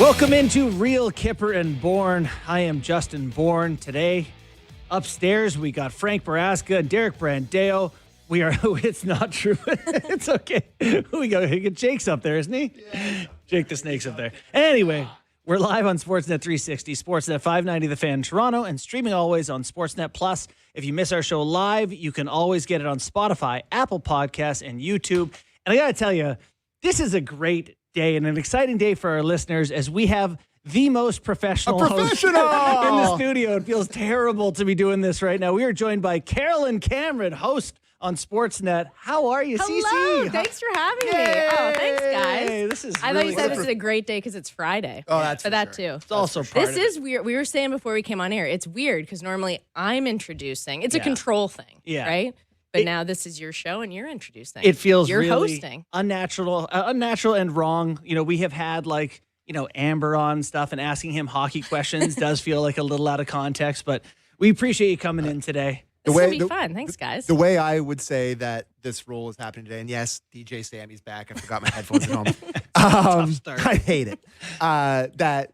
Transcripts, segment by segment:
Welcome into Real Kyper and Bourne. I am Justin Bourne. Today, upstairs, we got Frank Baraska and Derek Brandeo. We are, it's not true. It's okay. We got Jake's up there, isn't he? Yeah. Jake the Snake's up there. Anyway, we're live on Sportsnet 360, Sportsnet 590 The Fan in Toronto, and streaming always on Sportsnet Plus. If you miss our show live, you can always get it on Spotify, Apple Podcasts, and YouTube. And I got to tell you, this is a great day and an exciting day for our listeners as we have the most professional host in the studio. It feels terrible to be doing this right now. We are joined by Carolyn Cameron, host on Sportsnet. How are you, Hello. CC? Thanks for having me. Oh, thanks, guys. This is I thought you said this is a great day because it's Friday. Oh, that's but that too. It's also part This is weird. We were saying before we came on air, it's weird because normally I'm introducing. It's a control thing, right? But now this is your show and you're introducing. It feels you're really hosting. unnatural and wrong. You know, we have had Amber on stuff and asking him hockey questions does feel like a little out of context, but we appreciate you coming in today. It's going to be fun. Thanks, guys. The way I would say that this role is happening today, and yes, DJ Sammy's back. I forgot my headphones at home. Tough start. I hate it. That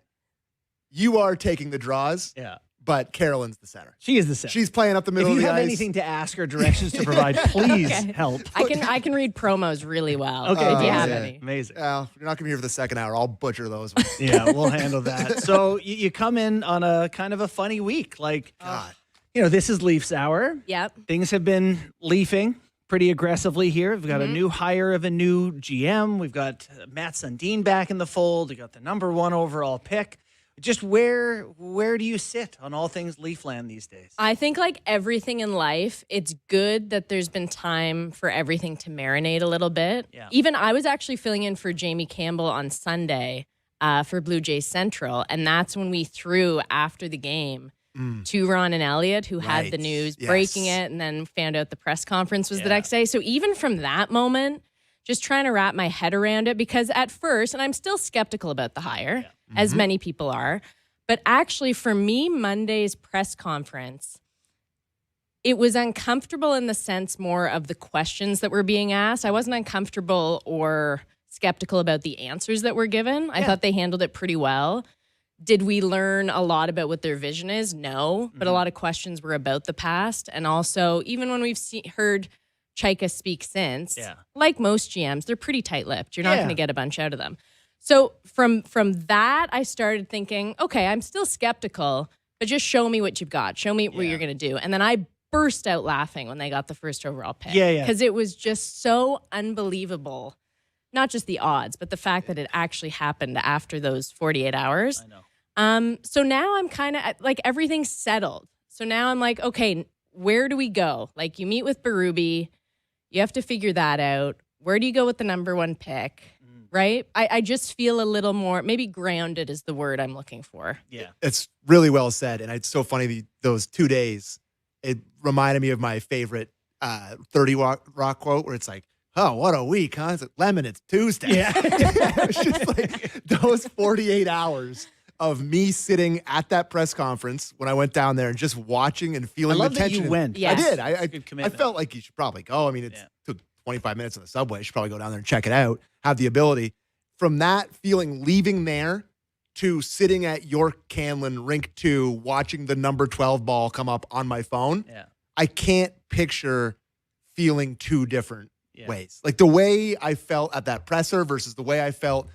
you are taking the draws. Yeah. But Carolyn's the center. She is the center. She's playing up the middle of the ice. If you have anything to ask or directions to provide, please help. I can read promos really well. Okay, if you have any. Amazing. Well, you're not going to be here for the second hour. I'll butcher those ones. Yeah, we'll handle that. So you come in on a kind of a funny week. This is Leafs hour. Yep. Things have been leafing pretty aggressively here. We've got a new hire of a new GM. We've got Matt Sundin back in the fold. We got the number 1 overall pick. Just where do you sit on all things Leafland these days? I think like everything in life, it's good that there's been time for everything to marinate a little bit. Yeah. Even I was actually filling in for Jamie Campbell on Sunday for Blue Jays Central, and that's when we threw after the game to Ron and Elliot, who had the news, breaking it, and then found out the press conference was the next day. So even from that moment, just trying to wrap my head around it, because at first, and I'm still skeptical about the hire, as many people are, but actually for me, Monday's press conference, it was uncomfortable in the sense more of the questions that were being asked. I wasn't uncomfortable or skeptical about the answers that were given. I thought they handled it pretty well. Did we learn a lot about what their vision is? No, but a lot of questions were about the past. And also, even when we've heard Chayka speak since, like most GMs, they're pretty tight-lipped. You're not going to get a bunch out of them. So from that, I started thinking, okay, I'm still skeptical, but just show me what you've got. Show me what you're going to do. And then I burst out laughing when they got the first overall pick. Because it was just so unbelievable. Not just the odds, but the fact that it actually happened after those 48 hours. I know. So now I'm kind of like everything's settled. So now I'm like, okay, where do we go? Like you meet with Berube, you have to figure that out. Where do you go with the number 1 pick? Right? I just feel a little more, maybe grounded is the word I'm looking for. Yeah. It's really well said. And it's so funny, those 2 days, it reminded me of my favorite 30 Rock quote where it's like, oh, what a week, huh? It's like, Lemon, it's Tuesday. Yeah. It's just like those 48 hours of me sitting at that press conference when I went down there and just watching and feeling the tension. That you went. Yes. I did. I felt like you should probably go. I mean, it took 25 minutes on the subway. You should probably go down there and check it out, have the ability. From that feeling, leaving there to sitting at York Canlan Rink 2, watching the number 12 ball come up on my phone, I can't picture feeling 2 different ways. Like the way I felt at that presser versus the way I felt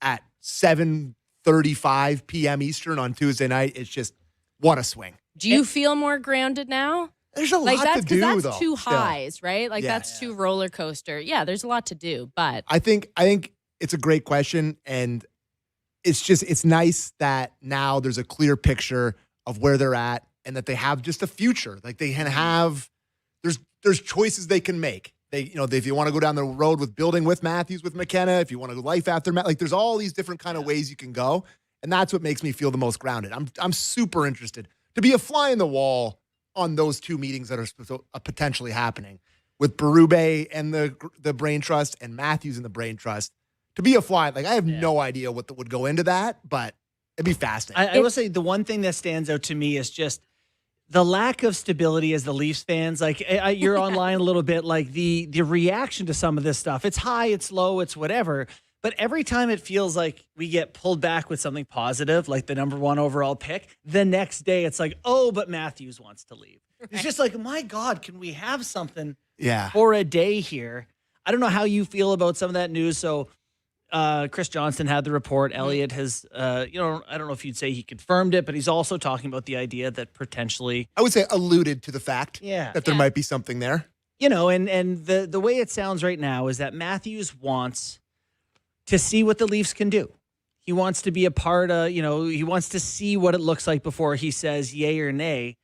at 7:35 p.m. Eastern on Tuesday night, it's just, what a swing. Do you feel more grounded now? There's a lot to do, that's though. Two highs, right? Like that's too roller coaster. Yeah, there's a lot to do, but I think it's a great question, and it's nice that now there's a clear picture of where they're at and that they have just a future. Like they can have, there's choices they can make. They, if you want to go down the road with building with Matthews, with McKenna, if you want to go life after Matt, like there's all these different kind of ways you can go. And that's what makes me feel the most grounded. I'm super interested to be a fly in the wall on those 2 meetings that are potentially happening with Berube and the Brain Trust and Matthews and the Brain Trust. To be a fly, like I have no idea what would go into that, but it'd be fascinating. I will say the one thing that stands out to me is just the lack of stability as the Leafs fans. Like you're online a little bit, like the reaction to some of this stuff. It's high, it's low, it's whatever. But every time it feels like we get pulled back with something positive, like the number 1 overall pick, the next day it's like, oh, but Matthews wants to leave. It's just like, my God, can we have something for a day here? I don't know how you feel about some of that news. So Chris Johnston had the report. Elliott has, I don't know if you'd say he confirmed it, but he's also talking about the idea that potentially, I would say alluded to the fact that there might be something there. And the way it sounds right now is that Matthews wants to see what the Leafs can do. He wants to be a part of, he wants to see what it looks like before he says yay or nay.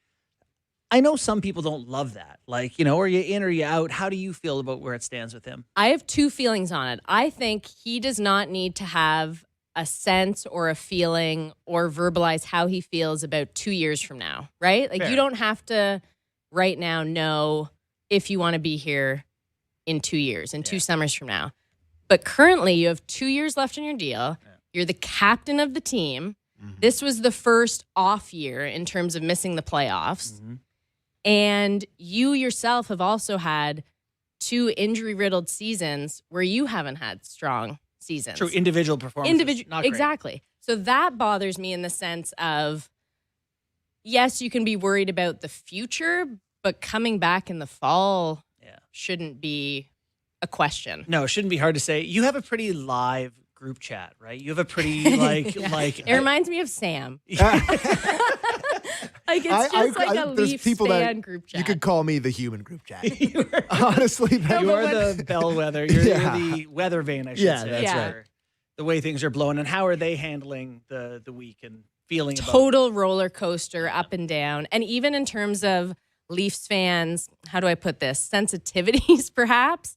I know some people don't love that. Like, are you in or you out? How do you feel about where it stands with him? I have 2 feelings on it. I think he does not need to have a sense or a feeling or verbalize how he feels about 2 years from now, right? Like, you don't have to right now know if you want to be here in 2 years, in 2 summers from now. But currently, you have 2 years left on your deal. Yeah. You're the captain of the team. Mm-hmm. This was the first off year in terms of missing the playoffs. Mm-hmm. And you yourself have also had 2 injury-riddled seasons where you haven't had strong seasons. True, individual performances. Not great. Exactly. So that bothers me in the sense of, yes, you can be worried about the future, but coming back in the fall shouldn't be a question. No, it shouldn't be hard to say. You have a pretty live group chat, right? You have a pretty It reminds me of Sam. Like, it's just a Leafs fan group chat. You could call me the human group chat. Honestly, you are the bellwether. You're the weather vane, I should say. That's right. The way things are blowing, and how are they handling the week and feeling total roller coaster up and down. And even in terms of Leafs fans, how do I put this? Sensitivities, perhaps,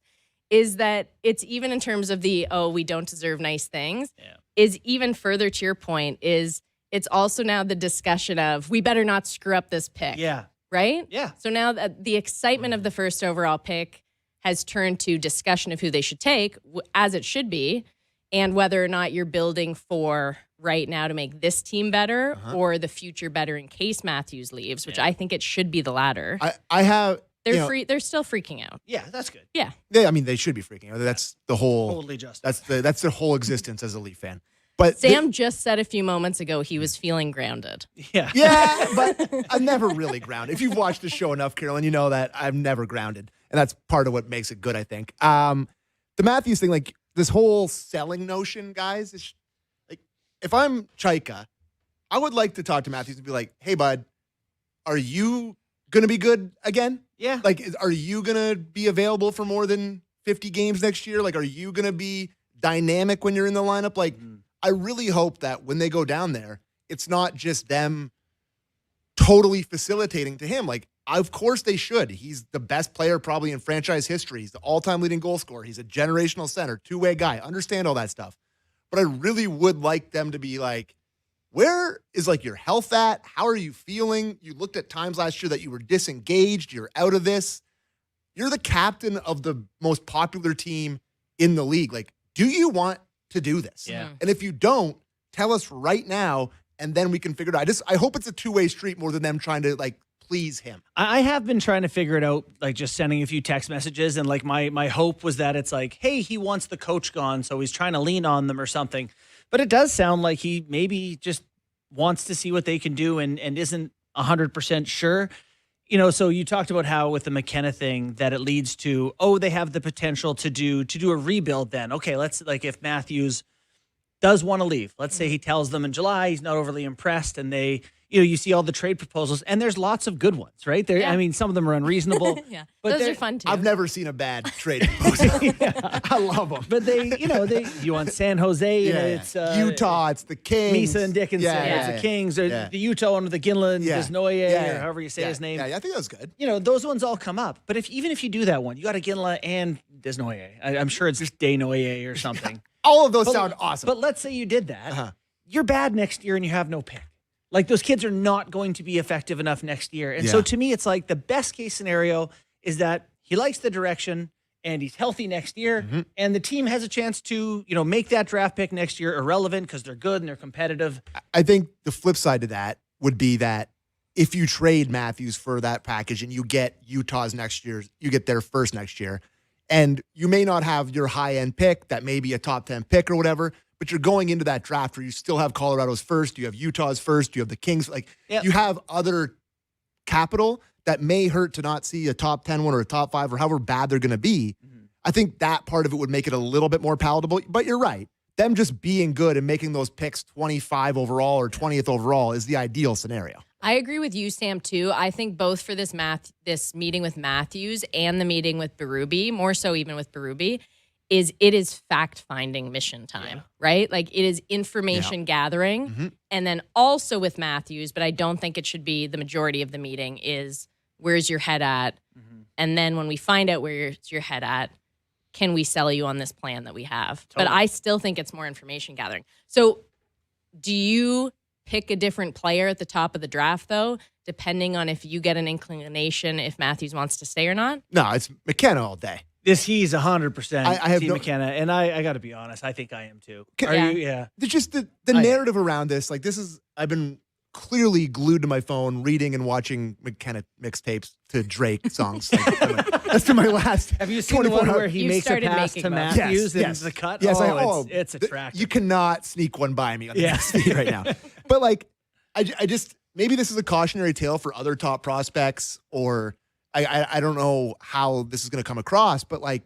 is that it's even in terms of we don't deserve nice things, is even further to your point, is it's also now the discussion of we better not screw up this pick. Yeah. Right? Yeah. So now that the excitement of the first overall pick has turned to discussion of who they should take, as it should be, and whether or not you're building for right now to make this team better or the future better in case Matthews leaves, which I think it should be the latter. I have... They're still freaking out. Yeah, that's good. Yeah. I mean, they should be freaking out. That's the whole... Totally just. That's their whole existence as a Leaf fan. But Sam just said a few moments ago he was feeling grounded. Yeah. Yeah, but I'm never really grounded. If you've watched the show enough, Carolyn, you know that I'm never grounded. And that's part of what makes it good, I think. The Matthews thing, like this whole selling notion, guys, is like, if I'm Chayka, I would like to talk to Matthews and be like, hey, bud, are you going to be good again? Yeah. Like, are you going to be available for more than 50 games next year? Like, are you going to be dynamic when you're in the lineup? Like, I really hope that when they go down there, it's not just them totally facilitating to him. Like, of course they should. He's the best player probably in franchise history. He's the all-time leading goal scorer. He's a generational center, two-way guy. Understand all that stuff. But I really would like them to be like, where is like your health at? How are you feeling? You looked at times last year that you were disengaged. You're out of this. You're the captain of the most popular team in the league. Like, do you want to do this? Yeah. And if you don't, tell us right now, and then we can figure it out. I hope it's a two-way street more than them trying to like please him. I have been trying to figure it out, like just sending a few text messages, and like my hope was that it's like, hey, he wants the coach gone, so he's trying to lean on them or something. But it does sound like he maybe just wants to see what they can do and isn't 100% sure. So you talked about how with the McKenna thing that it leads to, they have the potential to do a rebuild then. Okay, let's, like, if Matthews does want to leave, let's say he tells them in July he's not overly impressed, and they, you see all the trade proposals, and there's lots of good ones, right? There, I mean, some of them are unreasonable. Yeah, but those are fun too. I've never seen a bad trade proposal. I love them. But you want San Jose, it's Utah, it's the Kings. Misa and Dickinson, it's the Kings, or the Utah one with the Ginla Desnoyers, or however you say his name. Yeah, I think that was good. Those ones all come up. But even if you do that one, you got a Ginla and Desnoyers. I'm sure it's just Desnoyers or something. All of those sound awesome. But let's say you did that. You're bad next year and you have no pick. Like, those kids are not going to be effective enough next year. And so to me, it's like the best case scenario is that he likes the direction and he's healthy next year, and the team has a chance to, make that draft pick next year irrelevant because they're good and they're competitive. I think the flip side to that would be that if you trade Matthews for that package and you get Utah's next year, you get their first next year, And you may not have your high-end pick that may be a top 10 pick or whatever, but you're going into that draft where you still have Colorado's first, you have Utah's first, you have the Kings. You have other capital that may hurt to not see a top 10 one or a top 5 or however bad they're going to be. Mm-hmm. I think that part of it would make it a little bit more palatable. But you're right. Them just being good and making those picks 25 overall or 20th overall is the ideal scenario. I agree with you, Sam, too. I think both for this meeting with Matthews and the meeting with Berube, more so even with Berube, it is fact-finding mission time, right? Like it is information gathering. Mm-hmm. And then also with Matthews, but I don't think it should be the majority of the meeting, is where's your head at? Mm-hmm. And then when we find out where's your head at, can we sell you on this plan that we have? Totally. But I still think it's more information gathering. So do you pick a different player at the top of the draft, though, depending on if you get an inclination if Matthews wants to stay or he's No, it's McKenna all day. He's 100% I have McKenna, and I got to be honest, I think I am too. Are you? Yeah. There's just the narrative around this. Like, I've been clearly glued to my phone, reading and watching McKenna mixtapes to Drake songs. That's been my last. Have you seen the one where he makes a pass to Matthews and the cut? Yes, it's attractive. You cannot sneak one by me on the feed right now. But like, I just, maybe this is a cautionary tale for other top prospects, or I don't know how this is going to come across, but like,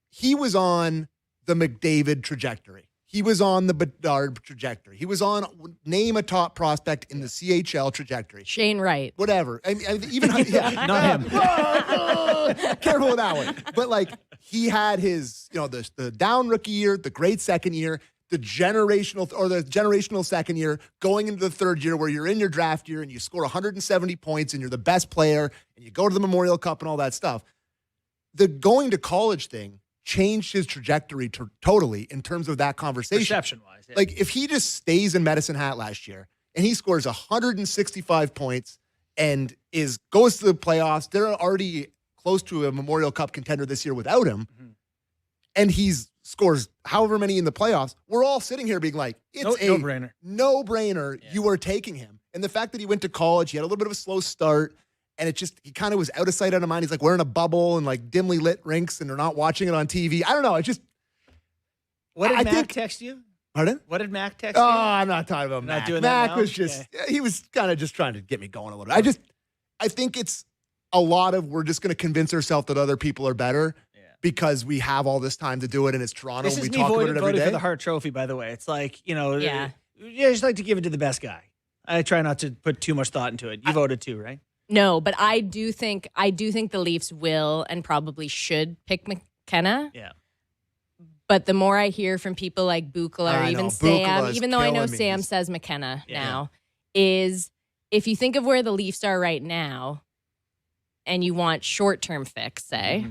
he was on the McDavid trajectory. He was on the Bouchard trajectory. He was on name a top prospect in the CHL trajectory. Shane Wright. Whatever. I mean, even not him. Careful with that one. But like, he had his, the down rookie year, the great second year, the generational second year, going into the third year where you're in your draft year and you score 170 points and you're the best player and you go to the Memorial Cup and all that stuff. The going to college thing changed his trajectory totally in terms of that conversation. Perception-wise. Yeah. Like, if he just stays in Medicine Hat last year and he scores 165 points and goes to the playoffs, they're already close to a Memorial Cup contender this year without him, and he's scores however many in the playoffs, we're all sitting here being like, it's no-brainer. No-brainer. Yeah. You are taking him. And the fact that he went to college, he had a little bit of a slow start, and he kind of was out of sight, out of mind. He's like wearing a bubble and like dimly lit rinks, and they're not watching it on TV. I don't know. What did Mac text you? Pardon? What did Mac text you? Oh, I'm not talking about Mac. Not doing Mac that now? was he was kind of just trying to get me going a little bit. I think it's a lot of, we're just going to convince ourselves that other people are better because we have all this time to do it, and it's Toronto. This is we me talk about it every day. for the Hart Trophy, by the way. It's like, I just like to give it to the best guy. I try not to put too much thought into it. You voted too, right? No, but I do think the Leafs will and probably should pick McKenna. Yeah. But the more I hear from people like Bukala or even Sam, even though I know Sam says McKenna now, is if you think of where the Leafs are right now and you want short-term fix, say,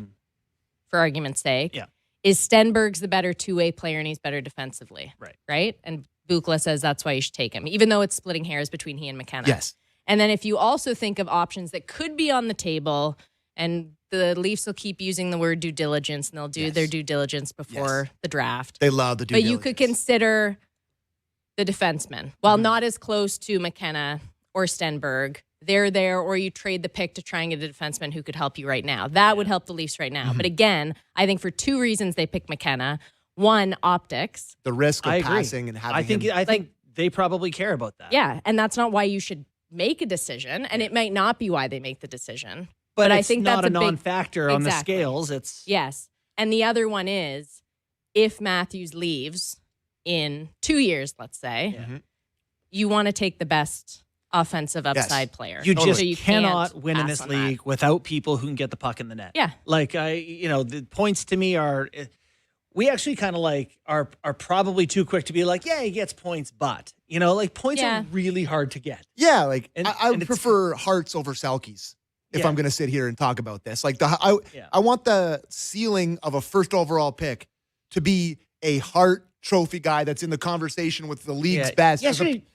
for argument's sake, is Stenberg's the better two-way player and he's better defensively. Right? And Bukala says that's why you should take him, even though it's splitting hairs between he and McKenna. Yes. And then if you also think of options that could be on the table, and the Leafs will keep using the word due diligence, and they'll do their due diligence before the draft. They love the due diligence. But you could consider the defensemen. While not as close to McKenna or Stenberg, they're there, or you trade the pick to try and get a defenseman who could help you right now. That would help the Leafs right now. But again, I think for two reasons they pick McKenna. One, optics. The risk of passing and having I think they probably care about that. Yeah, and that's not why you should make a decision, and it might not be why they make the decision. But I think not that's a non-factor on the scales. It's And the other one is, if Matthews leaves in 2 years, let's say, you want to take the best offensive upside player. You just cannot win in this league without people who can get the puck in the net. Yeah. Like the points to me are, we actually kind of like are probably too quick to be like, yeah, he gets points, but points are really hard to get. Yeah, like I would prefer Harts over Selkies if I'm going to sit here and talk about this. Like I want the ceiling of a first overall pick to be a Hart Trophy guy that's in the conversation with the league's best. Yeah,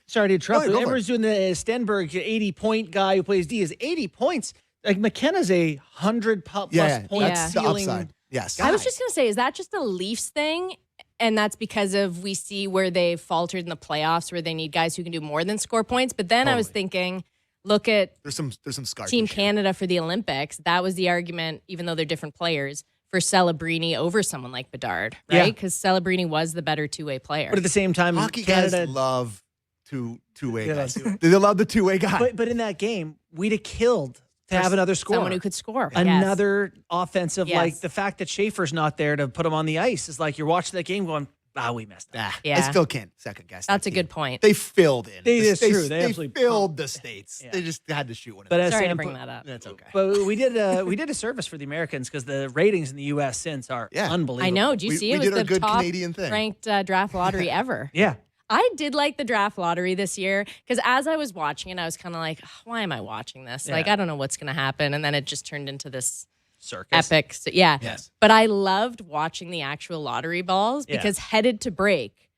sorry to interrupt. Everyone's doing the Stenberg 80-point guy who plays D is 80 points. Like McKenna's a 100-plus point ceiling. The upside. Yes. I was just going to say, is that just a Leafs thing? And that's because of we see where they've faltered in the playoffs where they need guys who can do more than score points. But then I was thinking, look at there's some scar Team Canada for the Olympics. That was the argument, even though they're different players, for Celebrini over someone like Bouchard, right? Because Celebrini was the better two-way player. But at the same time, hockey Canada guys love two-way guys. They love the two-way guy. But in that game, we'd have killed to have another score. Someone who could score. Another offensive, like the fact that Schaefer's not there to put him on the ice is like you're watching that game going, we messed up. I still can't second guess. That's a good point. They filled in. It's true. They filled the states. Yeah. They just had to shoot one. But sorry to bring that up. That's okay. But we did a service for the Americans because the ratings in the U.S. since are unbelievable. I know. Do you see? It was the good top Canadian thing. Ranked draft lottery ever. Yeah. I did like the draft lottery this year because as I was watching it, I was kind of like, why am I watching this? Like, I don't know what's going to happen. And then it just turned into this circus. Epic. Yeah. Yes. But I loved watching the actual lottery balls because headed to break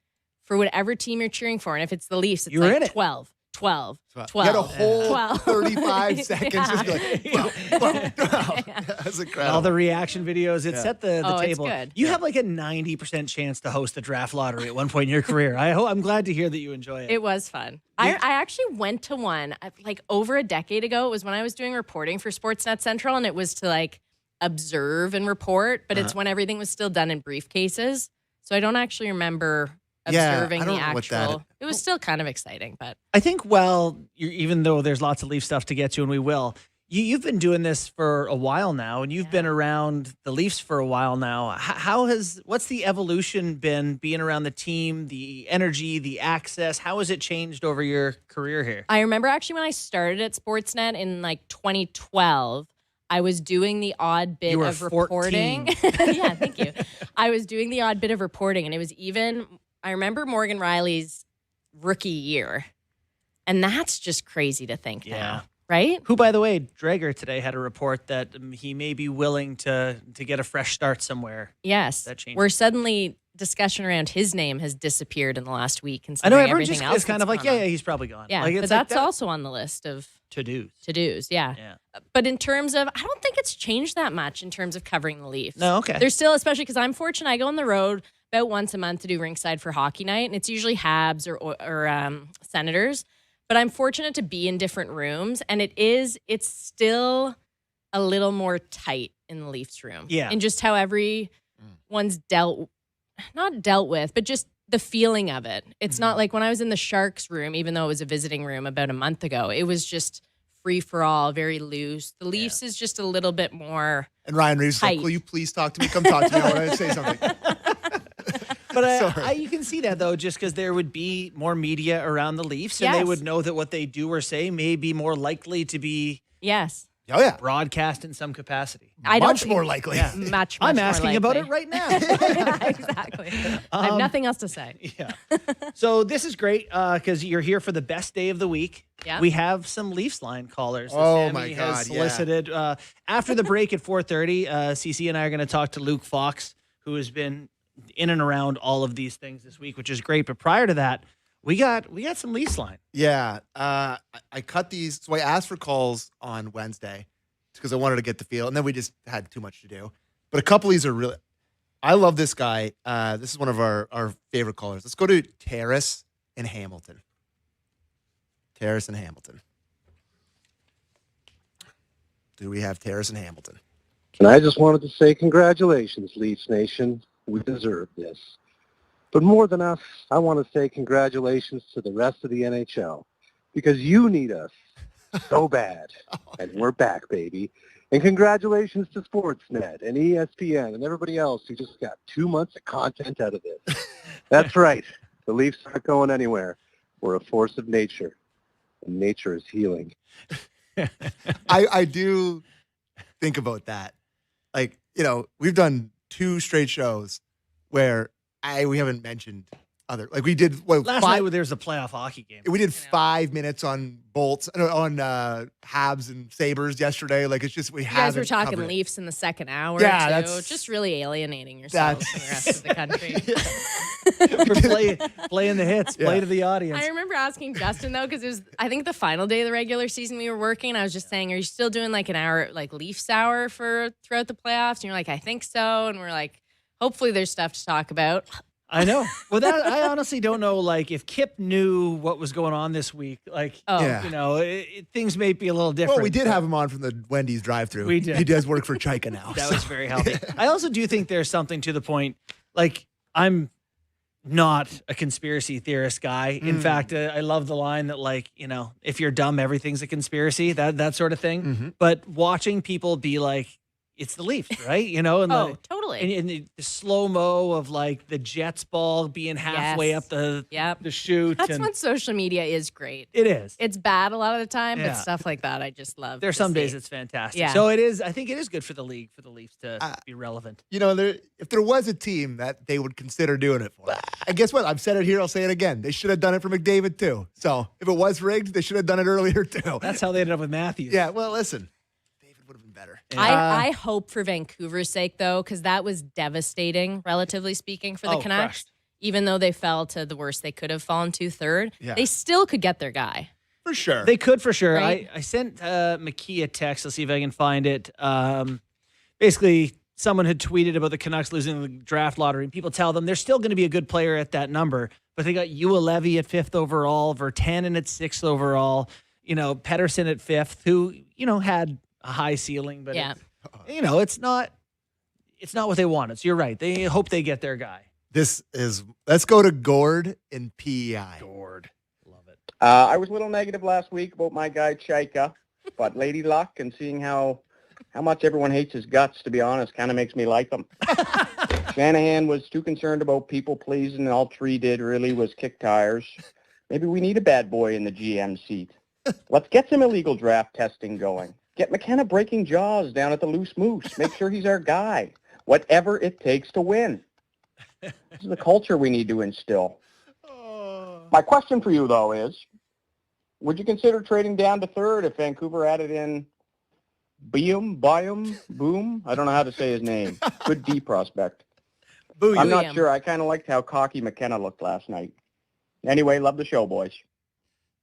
for whatever team you're cheering for. And if it's the Leafs, it's like 12. 12. You had a whole 35 seconds. Just be like, That's incredible. All the reaction videos. It set the table. It's good. You have like a 90% chance to host the draft lottery at one point in your career. I'm glad to hear that you enjoy it. It was fun. I actually went to one like over a decade ago. It was when I was doing reporting for Sportsnet Central, and it was to like observe and report, but it's when everything was still done in briefcases. So I don't actually remember observing the actual. It was still kind of exciting, but I think, even though there's lots of Leaf stuff to get to, and we will, you've been doing this for a while now, and you've been around the Leafs for a while now. What's the evolution been being around the team, the energy, the access? How has it changed over your career here? I remember actually when I started at Sportsnet in like 2012, I was doing the odd bit of reporting. Yeah, thank you. I was doing the odd bit of reporting, and it was I remember Morgan Riley's rookie year, and that's just crazy to think now, right? Who, by the way, Drager today had a report that he may be willing to get a fresh start somewhere. Yes, that changed. Where suddenly discussion around his name has disappeared in the last week. I know everyone just is kind of like, he's probably gone. Yeah, but that's also on the list of to-dos. Yeah. But in terms of, I don't think it's changed that much in terms of covering the Leafs. No, okay. There's still, especially because I'm fortunate, I go on the road about once a month to do Rinkside for Hockey Night, and it's usually Habs or Senators. But I'm fortunate to be in different rooms, and it's still a little more tight in the Leafs room. Yeah. And just how everyone's not dealt with, but just the feeling of it. It's not like when I was in the Sharks room, even though it was a visiting room about a month ago, it was just free for all, very loose. The Leafs is just a little bit more. And Ryan Reeves is like, will you please talk to me? Come talk to me. I want to say something. But you can see that, though, just because there would be more media around the Leafs, and they would know that what they do or say may be more likely to be broadcast in some capacity. Much more likely. Yeah. Much I'm more asking likely. about it right now. Exactly. I have nothing else to say. Yeah. So this is great because you're here for the best day of the week. Yeah. We have some Leafs line callers. Oh, Sammy my God, has solicited. After the break at 4:30, CC and I are going to talk to Luke Fox, who has been in and around all of these things this week, which is great. But prior to that, we got some Leafs line. Yeah. I cut these. So I asked for calls on Wednesday because I wanted to get the feel. And then we just had too much to do. But a couple of these are really, I love this guy. This is one of our favorite callers. Let's go to Terrace in Hamilton. Terrace in Hamilton. Do we have Terrace in Hamilton? And I just wanted to say congratulations, Leafs Nation. We deserve this. But more than us, I want to say congratulations to the rest of the NHL because you need us so bad. And we're back, baby. And congratulations to Sportsnet and ESPN and everybody else who just got 2 months of content out of this. That's right. The Leafs aren't going anywhere. We're a force of nature, and nature is healing. I do think about that. Like, we've done 2 straight shows where we haven't mentioned other. Like we did last night there was a playoff hockey game. We did 5 minutes on Bolts on Habs and Sabres yesterday. Like it's just you guys were talking Leafs in the second hour. Yeah, too. that's just really alienating yourselves from the rest of the country. We're playing the hits, play to the audience. I remember asking Justin though, because it was I think the final day of the regular season we were working. I was just saying, are you still doing like an hour, like Leafs hour for throughout the playoffs? And you're like, I think so. And we're like, hopefully there's stuff to talk about. I know. Well, I honestly don't know. Like, if Kip knew what was going on this week, things may be a little different. Well, we did have him on from the Wendy's drive-thru. We did. He does work for Chayka now. That was very healthy. I also do think there's something to the point. Like, I'm not a conspiracy theorist guy. In fact, I love the line that, like, if you're dumb, everything's a conspiracy. That sort of thing. Mm-hmm. But watching people be like, it's the Leafs, right? And Totally. And the slow-mo of, like, the Jets ball being halfway up the chute. That's when social media is great. It is. It's bad a lot of the time, but stuff like that I just love. There's some days it's fantastic. Yeah. So it is. I think it is good for the league, for the Leafs to be relevant. If there was a team that they would consider doing it for, and guess what? I've said it here. I'll say it again. They should have done it for McDavid too. So if it was rigged, they should have done it earlier too. That's how they ended up with Matthews. Yeah. Well, listen. Would have been better. I hope for Vancouver's sake, though, because that was devastating, relatively speaking, for the Canucks. Crushed. Even though they fell to the worst they could have fallen to, third, Yeah. they still could get their guy. For sure. They could, for sure. Right? I sent McKee a text. Let's see if I can find it. Basically, someone had tweeted about the Canucks losing the draft lottery, and people tell them they're still going to be a good player at that number, but they got Levy at 5th overall, Virtanen at 6th overall, Pettersson at 5th, who, had a high ceiling, but it's not what they wanted. So you're right. They hope they get their guy. Let's go to Gord in PEI. Gord. Love it. I was a little negative last week about my guy Chayka, but Lady Luck and seeing how much everyone hates his guts, to be honest, kind of makes me like him. Shanahan was too concerned about people pleasing, and all Tree did really was kick tires. Maybe we need a bad boy in the GM seat. Let's get some illegal draft testing going. Get McKenna breaking jaws down at the Loose Moose. Make sure he's our guy. Whatever it takes to win. This is the culture we need to instill. My question for you, though, is, would you consider trading down to third if Vancouver added in Boom? I don't know how to say his name. Good D prospect. I'm not sure. I kind of liked how cocky McKenna looked last night. Anyway, love the show, boys.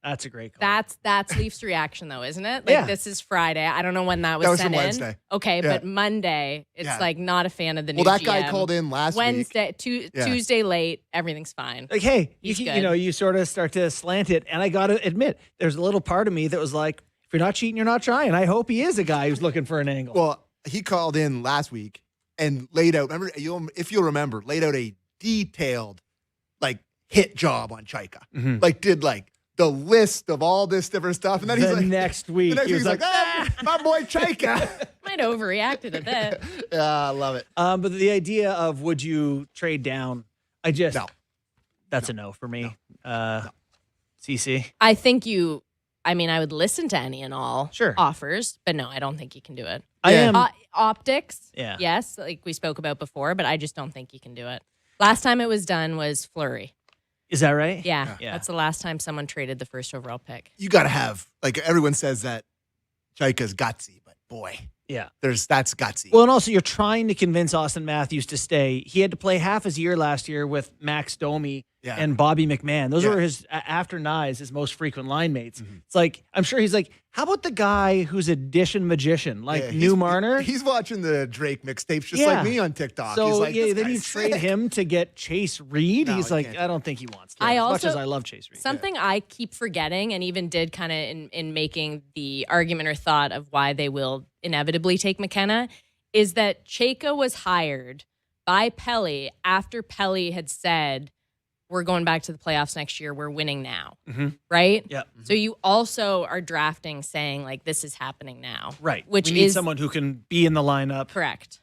That's a great call. That's Leafs reaction, though, isn't it? Like, this is Friday. I don't know when that was sent in. Wednesday. Okay, but Monday, it's like not a fan of the new Well, that GM. guy called in last Wednesday, Tuesday late, everything's fine. Like, hey, He's good. you sort of start to slant it, and I got to admit, there's a little part of me that was like, if you're not cheating, you're not trying. I hope he is a guy who's looking for an angle. Well, he called in last week and laid out, if you'll remember, laid out a detailed, hit job on Chayka. Mm-hmm. Did, the list of all this different stuff. And then he's like, next week, he was like, my boy Chayka. Might have overreacted a bit. Yeah, I love it. But the idea of would you trade down, No. That's a no for me. CC? I think I would listen to any and all Sure. offers, but no, I don't think you can do it. I am. Optics, Yeah. yes, like we spoke about before, but I just don't think you can do it. Last time it was done was Fleury. Is that right? Yeah, Yeah. that's the last time someone traded the first overall pick. You got to have, everyone says that Chayka's gutsy, but boy, Yeah. that's gutsy. Well, and also you're trying to convince Auston Matthews to stay. He had to play half his year last year with Max Domi and Bobby McMahon. Those were his, after Nyes, his most frequent line mates. Mm-hmm. It's like, I'm sure he's like, how about the guy who's addition magician, New Marner? He's watching the Drake mixtapes just like me on TikTok. So, he's like, this then you guy's trade sick. him to get Chase Reed. No, he's he like, can't. I don't think he wants to. I as also- much as I love Chase Reed. Something I keep forgetting, and even did kind of in making the argument or thought of why they will inevitably take McKenna, is that Chayka was hired by Pelly after Pelly had said, we're going back to the playoffs next year. We're winning now, right? Yeah. So you also are drafting saying, this is happening now. Right. Which we need is someone who can be in the lineup. correct.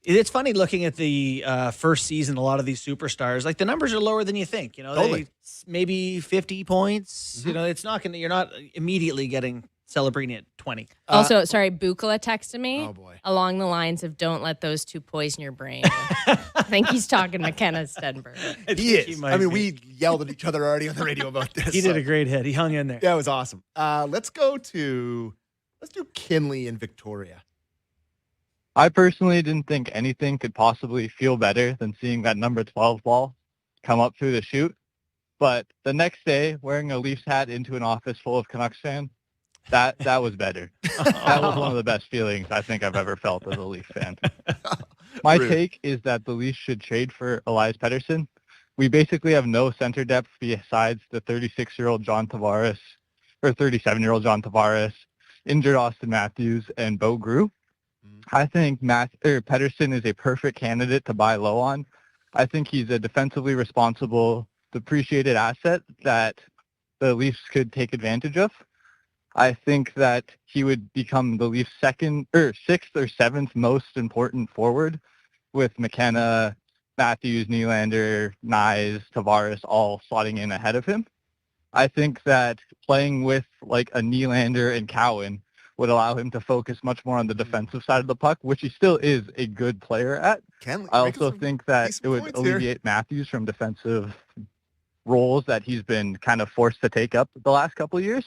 It's funny looking at the first season, a lot of these superstars, the numbers are lower than you think. Totally. Maybe 50 points. It's not going to, you're not immediately getting Celebrini at 20. Also, sorry, Bukala texted me Oh, boy. along the lines of don't let those two poison your brain. I think he's talking McKenna Stenberg. He is. We yelled at each other already on the radio about this. He did a great hit. He hung in there. Yeah, it was awesome. Let's do Kinley in Victoria. I personally didn't think anything could possibly feel better than seeing that number 12 ball come up through the chute. But the next day, wearing a Leafs hat into an office full of Canucks fans, that was better. That was one of the best feelings I think I've ever felt as a Leafs fan. My Rude. take is that the Leafs should trade for Elias Pettersson we basically have no center depth besides the 36-year-old John Tavares, or 37-year-old John Tavares, injured Auston Matthews, and Bo Grew. I think Pettersson is a perfect candidate to buy low on. I think he's a defensively responsible, depreciated asset that the Leafs could take advantage of. I think that he would become the Leafs' sixth or seventh most important forward, with McKenna, Matthews, Nylander, Nyes, Tavares all slotting in ahead of him. I think that playing with like a Nylander and Cowan would allow him to focus much more on the defensive side of the puck, which he still is a good player at. I also think that it would alleviate Matthews from defensive roles that he's been kind of forced to take up the last couple of years.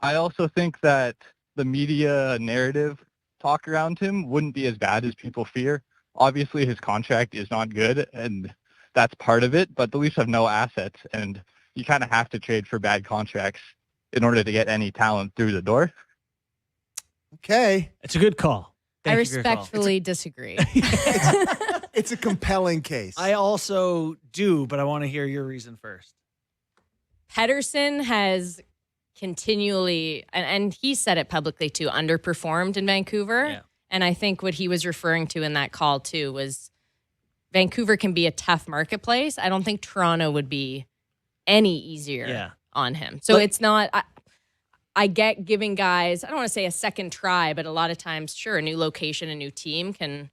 I also think that the media narrative talk around him wouldn't be as bad as people fear. Obviously, his contract is not good, and that's part of it, but the Leafs have no assets, and you kind of have to trade for bad contracts in order to get any talent through the door. Okay. It's a good call. I respectfully disagree. It's a compelling case. I also do, but I want to hear your reason first. Pettersson has continually, and he said it publicly too, underperformed in Vancouver. Yeah. And I think what he was referring to in that call too was Vancouver can be a tough marketplace. I don't think Toronto would be any easier on him. So it's not, I get giving guys, I don't want to say a second try, but a lot of times, sure, a new location, a new team can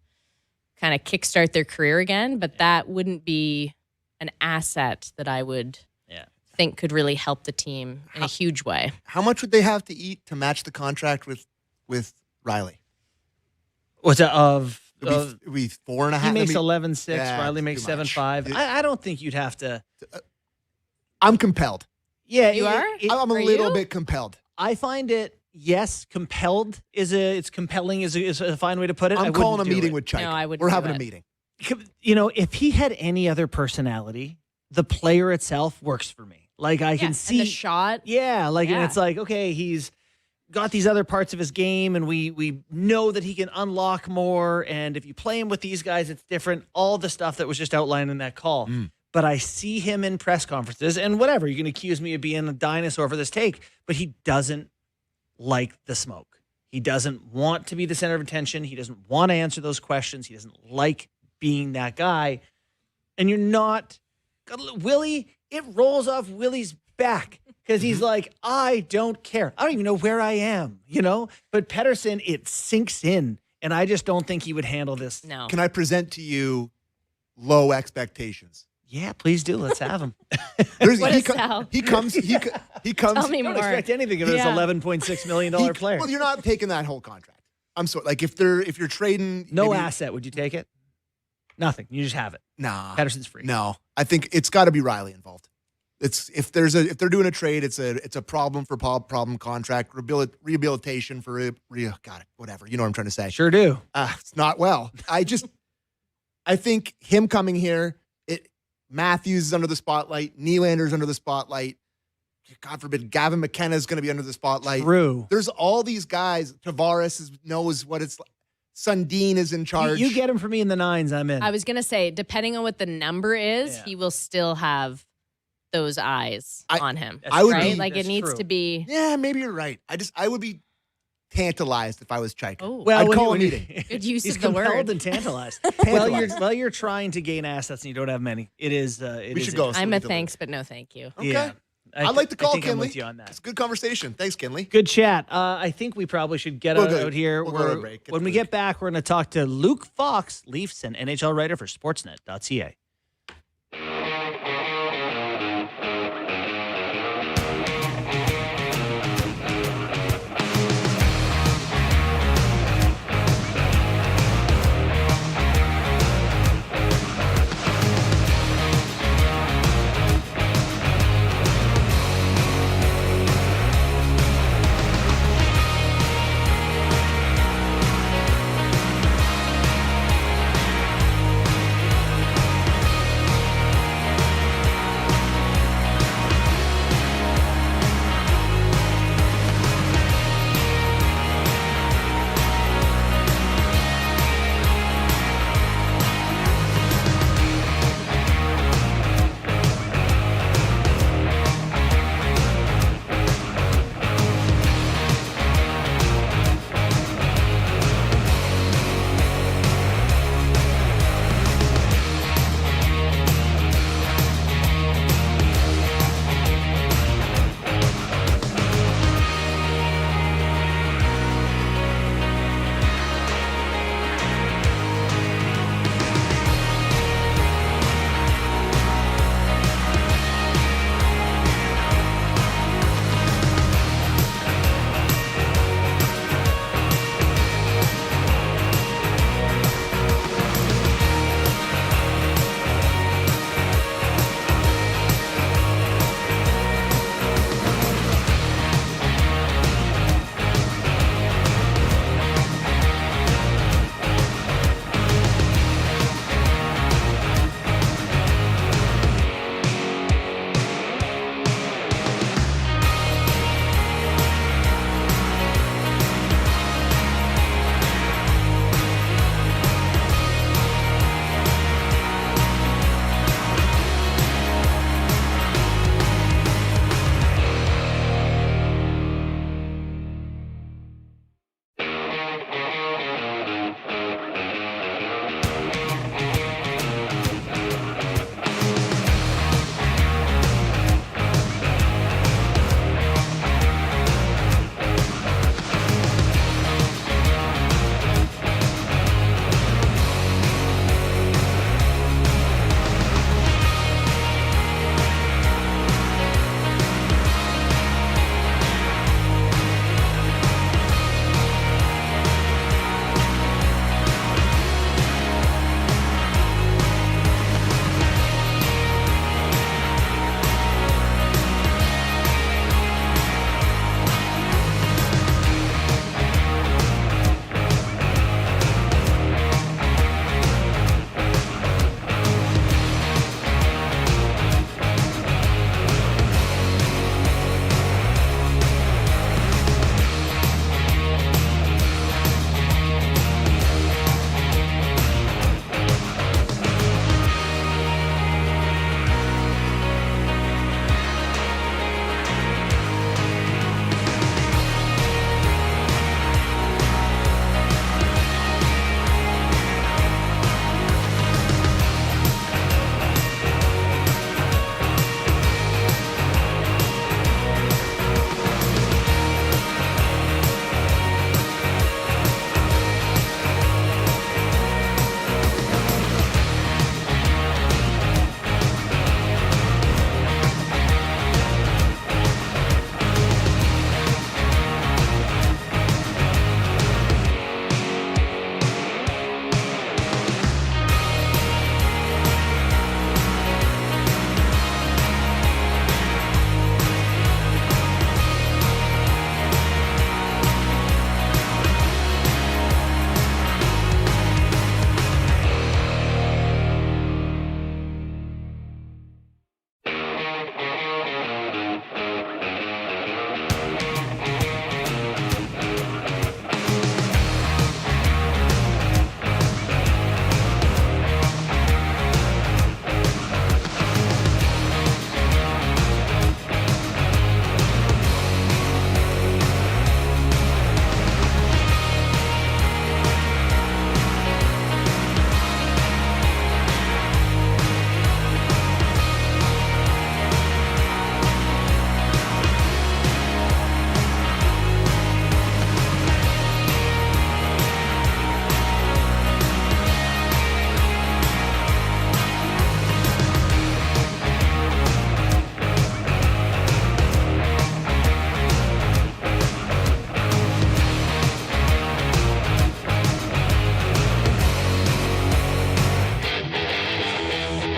kind of kickstart their career again, but that wouldn't be an asset that I would think could really help the team in a huge way. How much would they have to eat to match the contract with Riley? What's that of? It'd be 4.5. He makes 11.6. Yeah, Riley makes 7.5. I don't think you'd have to. I'm compelled. Yeah, you are. I'm a little bit compelled. I find it. Yes, compelled it's compelling is a fine way to put it. I'm calling a meeting with Chayka. No, I wouldn't. We're having a meeting. You know, if he had any other personality, the player itself works for me. Like I can see and the shot. Yeah, like and it's like, okay, he's got these other parts of his game and we know that he can unlock more, and if you play him with these guys, it's different. All the stuff that was just outlined in that call. But I see him in press conferences and whatever, you can accuse me of being a dinosaur for this take, but he doesn't like the smoke. He doesn't want to be the center of attention. He doesn't want to answer those questions. He doesn't like being that guy. And you're not Willie, it rolls off Willie's back because he's like, I don't care. I don't even know where I am, you know? But Pettersson, it sinks in, and I just don't think he would handle this. No. Can I present to you low expectations? Yeah, please do. Let's have him. He comes. Tell me I don't more. expect anything of this $11.6 million player. Well, you're not taking that whole contract. I'm sorry. Like if you're trading, no asset, would you take it? Nothing. You just have it. Nah. Patterson's free. No, I think it's got to be Riley involved. It's if they're doing a trade, it's a problem for problem contract, rehabilitation for whatever. You know what I'm trying to say. Sure do. It's not well. I think him coming here, Matthews is under the spotlight. Nylander's under the spotlight. God forbid, Gavin McKenna is going to be under the spotlight. True. There's all these guys. Tavares knows what it's like. Sundin is in charge. You get him for me in the 9s, I'm in. I was going to say, depending on what the number is, he will still have those eyes on him. I would right? be, like it needs to be. Yeah, maybe you're right. I would be tantalized if I was Chayka. Oh. Well, I'd call a meeting. Good use He's of the word. compelled and tantalized. Well, you're trying to gain assets and you don't have many. It is. We should go. I'm a thanks, but no thank you. Okay. Yeah. I'd like to call I think I'm Kinley. with you on that. It's a good conversation. Thanks, Kinley. Good chat. I think we probably should get out here. We'll go to break. When we get back, we're going to talk to Luke Fox, Leafs and NHL writer for Sportsnet.ca.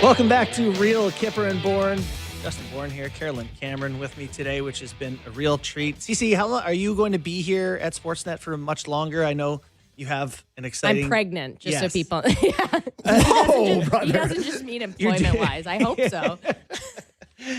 Welcome back to Real Kyper and Bourne. Justin Bourne here, Carolyn Cameron with me today, which has been a real treat. Cece, how long are you going to be here at Sportsnet for much longer? I know you have an exciting... I'm pregnant, just Yes. so people... Yeah. He doesn't just mean employment-wise. I hope so.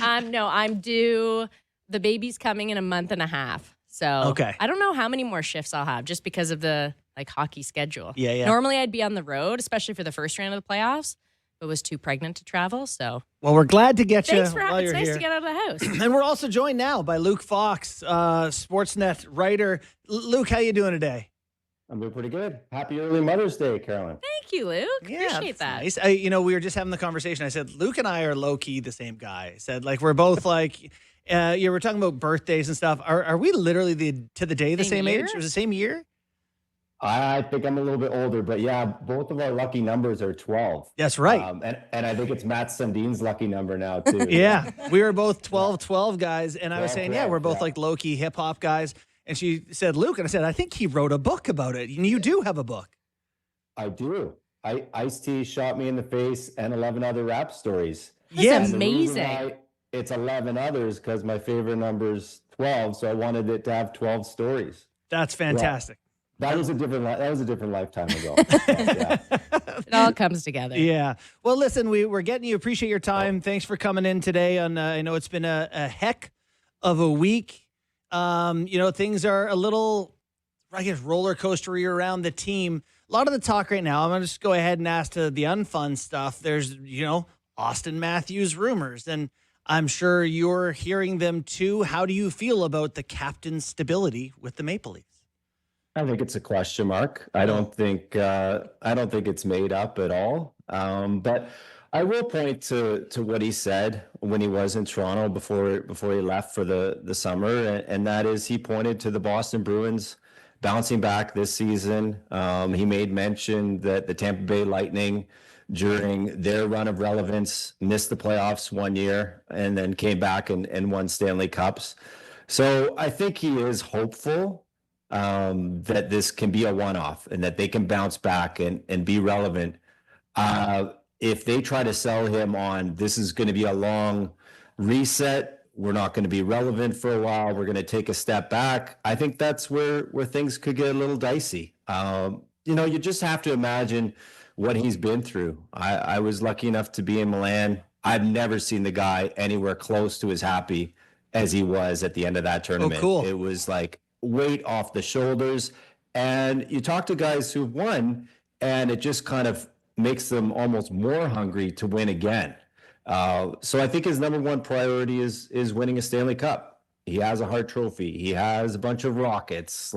No, I'm due... The baby's coming in a month and a half. So Okay. I don't know how many more shifts I'll have just because of the hockey schedule. Yeah. Normally I'd be on the road, especially for the first round of the playoffs, but was too pregnant to travel. So Well, we're glad to get thanks you for while having. you're It's nice here. to get out of the house. And we're also joined now by Luke Fox, Sportsnet writer. Luke, how you doing today? I'm doing pretty good. Happy early Mother's Day, Carolyn. Thank you, Luke. Appreciate that. Nice. We were just having the conversation. I said, Luke and I are low-key the same guy. I said, we're both you were talking about birthdays and stuff. Are we literally to the day the same year? age? It was the same year? I think I'm a little bit older, but yeah, both of our lucky numbers are 12. That's right. And I think it's Matt Sundin's lucky number now, too. Yeah. We were both 12 guys. And I was 12, saying, yeah, we're both yeah. low-key hip-hop guys. And she said, Luke. And I said, I think he wrote a book about it. And you do have a book. I do. Ice-T shot me in the face and 11 other rap stories. That's Yes. And the reason amazing. why it's 11 others because my favorite number's 12, so I wanted it to have 12 stories. That's fantastic. That was a different lifetime ago. Yeah. It all comes together. Yeah. Well, listen, we're getting you. Appreciate your time. Thanks for coming in today. I know it's been a heck of a week. Things are a little, I guess, roller coastery around the team. A lot of the talk right now, I'm going to just go ahead and ask to the unfun stuff. There's, Auston Matthews rumors, and I'm sure you're hearing them too. How do you feel about the captain's stability with the Maple Leafs? I think it's a question mark. I don't think it's made up at all. But I will point to what he said when he was in Toronto before he left for the summer, and that is he pointed to the Boston Bruins bouncing back this season. He made mention that the Tampa Bay Lightning, during their run of relevance, missed the playoffs one year and then came back and won Stanley Cups. So I think he is hopeful that this can be a one-off and that they can bounce back and be relevant. If they try to sell him on this is going to be a long reset, we're not going to be relevant for a while, we're going to take a step back, I think that's where things could get a little dicey. You just have to imagine what he's been through. I was lucky enough to be in Milan. I've never seen the guy anywhere close to as happy as he was at the end of that tournament. Oh, cool. It was like weight off the shoulders. And you talk to guys who've won, and it just kind of makes them almost more hungry to win again. So I think his number one priority is winning a Stanley Cup. He has a Hart Trophy. He has a bunch of Rockets.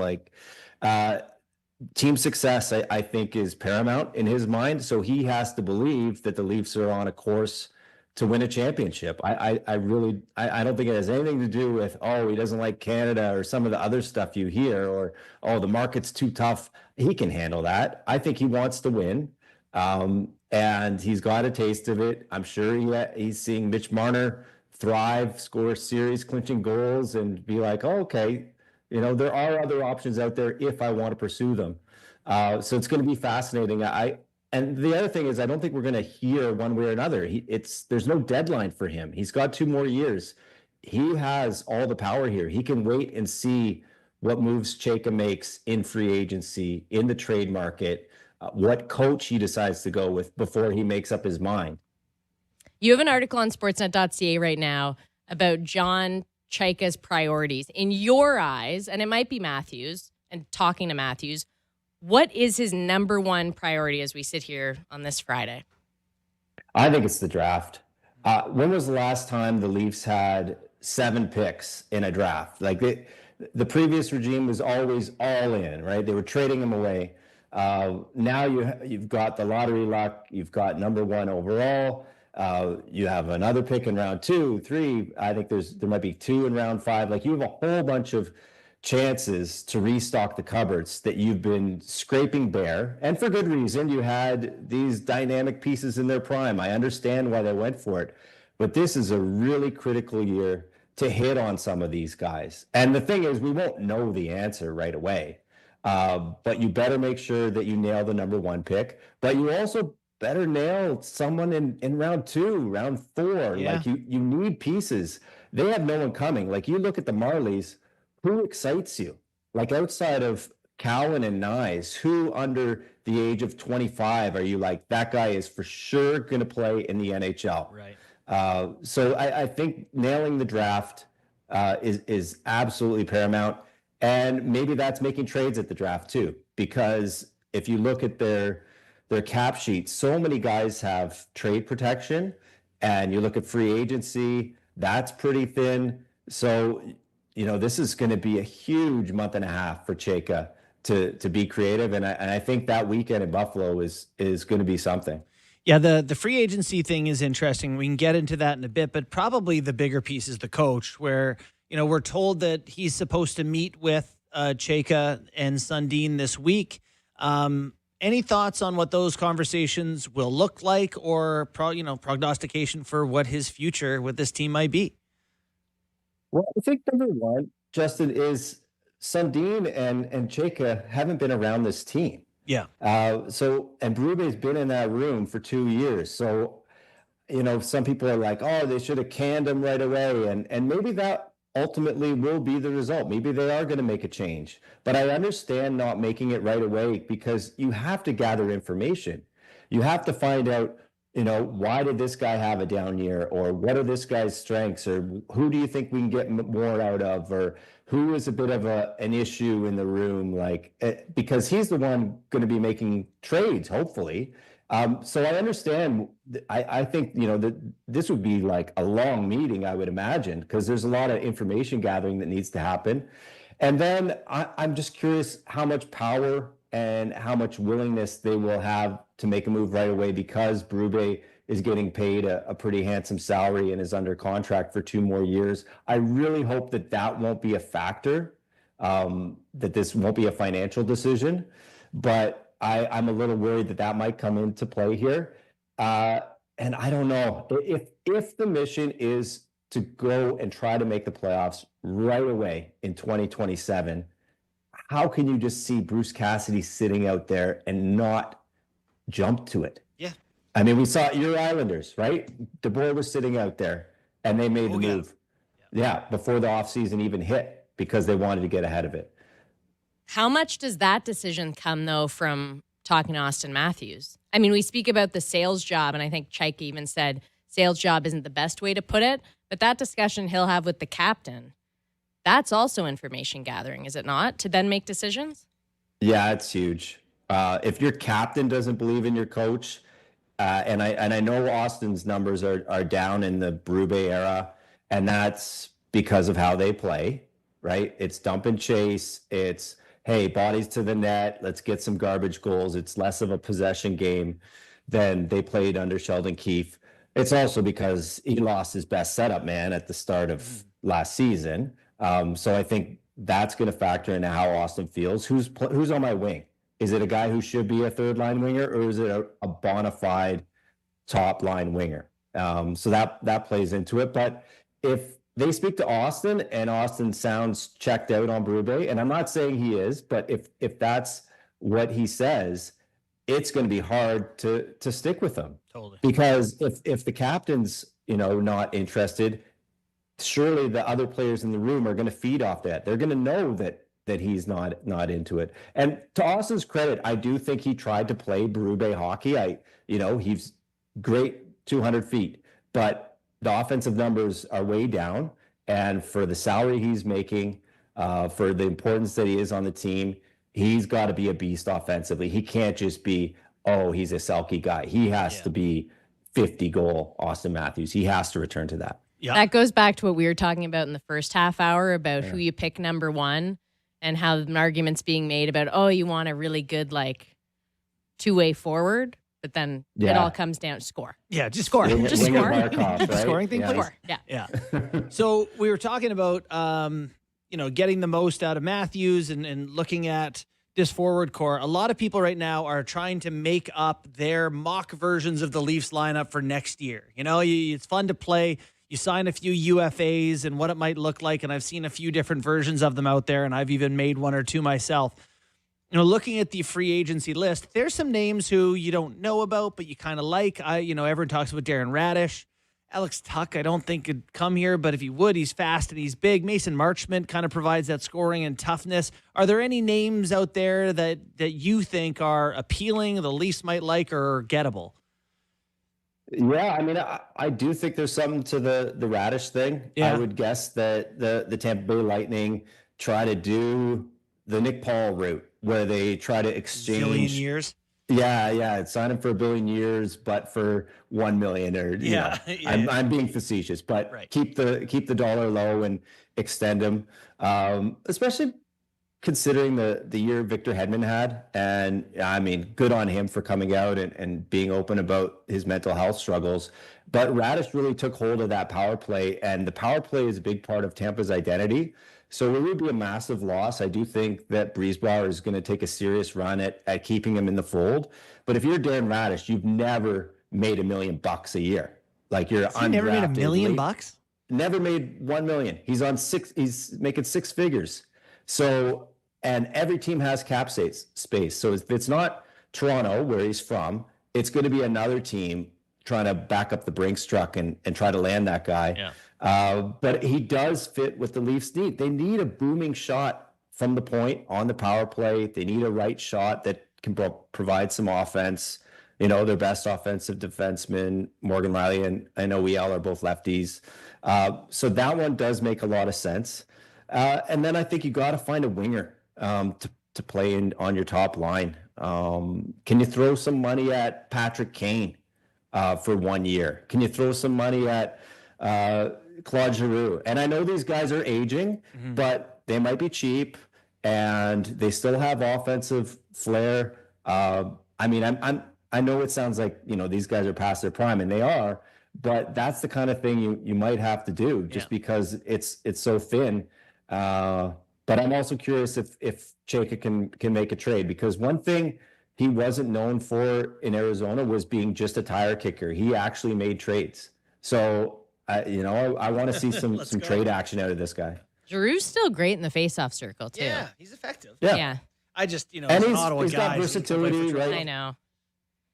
Team success, I think, is paramount in his mind. So he has to believe that the Leafs are on a course to win a championship. I don't think it has anything to do with, he doesn't like Canada or some of the other stuff you hear, or, the market's too tough. He can handle that. I think he wants to win. And he's got a taste of it. I'm sure he's seeing Mitch Marner thrive, score series clinching goals, and be like, okay, there are other options out there if I want to pursue them. So it's going to be fascinating. And the other thing is, I don't think we're going to hear one way or another. There's no deadline for him. He's got 2 more years. He has all the power here. He can wait and see what moves Chayka makes in free agency, in the trade market, what coach he decides to go with before he makes up his mind. You have an article on sportsnet.ca right now about John Chayka's priorities. In your eyes, and it might be Matthews, and talking to Matthews, what is his number one priority as we sit here on this Friday? I think it's the draft. When was the last time the Leafs had 7 picks in a draft? The previous regime was always all in, right? They were trading them away. Now you've got the lottery luck. You've got number 1 overall. You have another pick in round 2, 3. I think there might be 2 in round 5. You have a whole bunch of chances to restock the cupboards that you've been scraping bare, and for good reason. You had these dynamic pieces in their prime. I understand why they went for it, but this is a really critical year to hit on some of these guys. And the thing is, we won't know the answer right away, but you better make sure that you nail the number 1 pick, but you also better nail someone in round 2, round 4. Yeah. Like you need pieces. They have no one coming. Like you look at the Marlies, who excites you? Like outside of Cowan and Nyes, who under the age of 25 are you like, that guy is for sure going to play in the NHL? Right. So I think nailing the draft is absolutely paramount. And maybe that's making trades at the draft too, because if you look at their cap sheet, so many guys have trade protection, and you look at free agency, that's pretty thin. So, this is going to be a huge month and a half for Chayka to be creative. And I think that weekend in Buffalo is going to be something. Yeah, the free agency thing is interesting. We can get into that in a bit, but probably the bigger piece is the coach, where, we're told that he's supposed to meet with Chayka and Sundin this week. Any thoughts on what those conversations will look like, or prognostication for what his future with this team might be? Well, I think number one, Justin, is Sundin and Chayka haven't been around this team. Yeah. And Berube's been in that room for 2 years. So, some people are like, oh, they should have canned him right away. And maybe that ultimately will be the result. Maybe they are going to make a change. But I understand not making it right away, because you have to gather information. You have to find out, why did this guy have a down year, or what are this guy's strengths, or who do you think we can get more out of, or who is a bit of an issue in the room, because he's the one going to be making trades, hopefully. So I understand. I think, that this would be like a long meeting, I would imagine, because there's a lot of information gathering that needs to happen. And then I'm just curious how much power and how much willingness they will have to make a move right away, because Berube is getting paid a pretty handsome salary and is under contract for 2 more years. I really hope that won't be a factor, that this won't be a financial decision. But I'm a little worried that might come into play here. And I don't know. If the mission is to go and try to make the playoffs right away in 2027, how can you just see Bruce Cassidy sitting out there and not jump to it? Yeah. I mean, we saw your Islanders, right? DeBoer was sitting out there, and they made the move. Yeah, before the offseason even hit, because they wanted to get ahead of it. How much does that decision come, though, from talking to Auston Matthews? I mean, we speak about the sales job, and I think Chayka even said sales job isn't the best way to put it, but that discussion he'll have with the captain, that's also information gathering, is it not, to then make decisions? Yeah, it's huge. If your captain doesn't believe in your coach, and I know Austin's numbers are down in the Berube era, and that's because of how they play, right? It's dump and chase. It's, hey, bodies to the net, let's get some garbage goals. It's less of a possession game than they played under Sheldon Keefe. It's also because he lost his best setup man at the start of last season. So I think that's going to factor into how Austin feels. Who's on my wing? Is it a guy who should be a third line winger, or is it a bona fide top line winger? So that plays into it. But if they speak to Austin and Austin sounds checked out on Berube, and I'm not saying he is, but if that's what he says, it's going to be hard to stick with him. Totally. Because if the captain's not interested, surely the other players in the room are going to feed off that. They're going to know that he's not into it. And to Austin's credit, I do think he tried to play Berube hockey. He's great 200 feet, but the offensive numbers are way down, and for the salary he's making, for the importance that he is on the team, he's got to be a beast offensively. He can't just be, he's a Selke guy. He has to be 50-goal Auston Matthews. He has to return to that. Yeah. That goes back to what we were talking about in the first half hour about who you pick number one, and how an argument's being made about, you want a really good, two-way forward. But then it all comes down to score. Yeah, just score. Just score. Markov, right? Scoring thing, please. Score. Yeah. So we were talking about, getting the most out of Matthews and looking at this forward core. A lot of people right now are trying to make up their mock versions of the Leafs lineup for next year. It's fun to play. You sign a few UFAs and what it might look like, and I've seen a few different versions of them out there, and I've even made one or two myself. looking at the free agency list, there's some names who you don't know about, but you kind of like. Everyone talks about Darren Radish. Alex Tuck, I don't think could come here, but if he would, he's fast and he's big. Mason Marchment kind of provides that scoring and toughness. Are there any names out there that you think are appealing, the Leafs might like, or gettable? Yeah, I mean, I do think there's something to the Radish thing. Yeah. I would guess that the Tampa Bay Lightning try to do the Nick Paul route, where they try to exchange. Billion years? Yeah. Sign him for $1 billion, but for $1 million, or Yeah. I'm being facetious, but Right. keep the dollar low and extend him, especially considering the year Victor Hedman had. And I mean, good on him for coming out and being open about his mental health struggles. But Radish really took hold of that power play, and the power play is a big part of Tampa's identity. So it would be a massive loss. I do think that Breezebauer is going to take a serious run at keeping him in the fold. But if you're Darren Radish, you've never made $1 million a year. Like, you're undrafted. Never made $1 million? Never made $1 million. He's making six figures. So, and every team has cap space. So if it's not Toronto, where he's from, it's going to be another team trying to back up the Brinks truck and try to land that guy. Yeah. But he does fit what the Leafs need. They need a booming shot from the point on the power play. They need a right shot that can provide some offense. Their best offensive defenseman, Morgan Riley, and I know we all are both lefties. So that one does make a lot of sense. And then I think you got to find a winger to play on your top line. Can you throw some money at Patrick Kane for 1 year? Can you throw some money at Claude Giroux? And I know these guys are aging, but they might be cheap and they still have offensive flair. I mean, I know it sounds like, these guys are past their prime, and they are, but that's the kind of thing you might have to do just because it's so thin. But I'm also curious if Chayka can make a trade, because one thing he wasn't known for in Arizona was being just a tire kicker. He actually made trades. So, I want to see some trade action out of this guy. Giroux's still great in the faceoff circle, too. Yeah, he's effective. Yeah. I just, and as an he's Ottawa got guy, versatility, right? I know.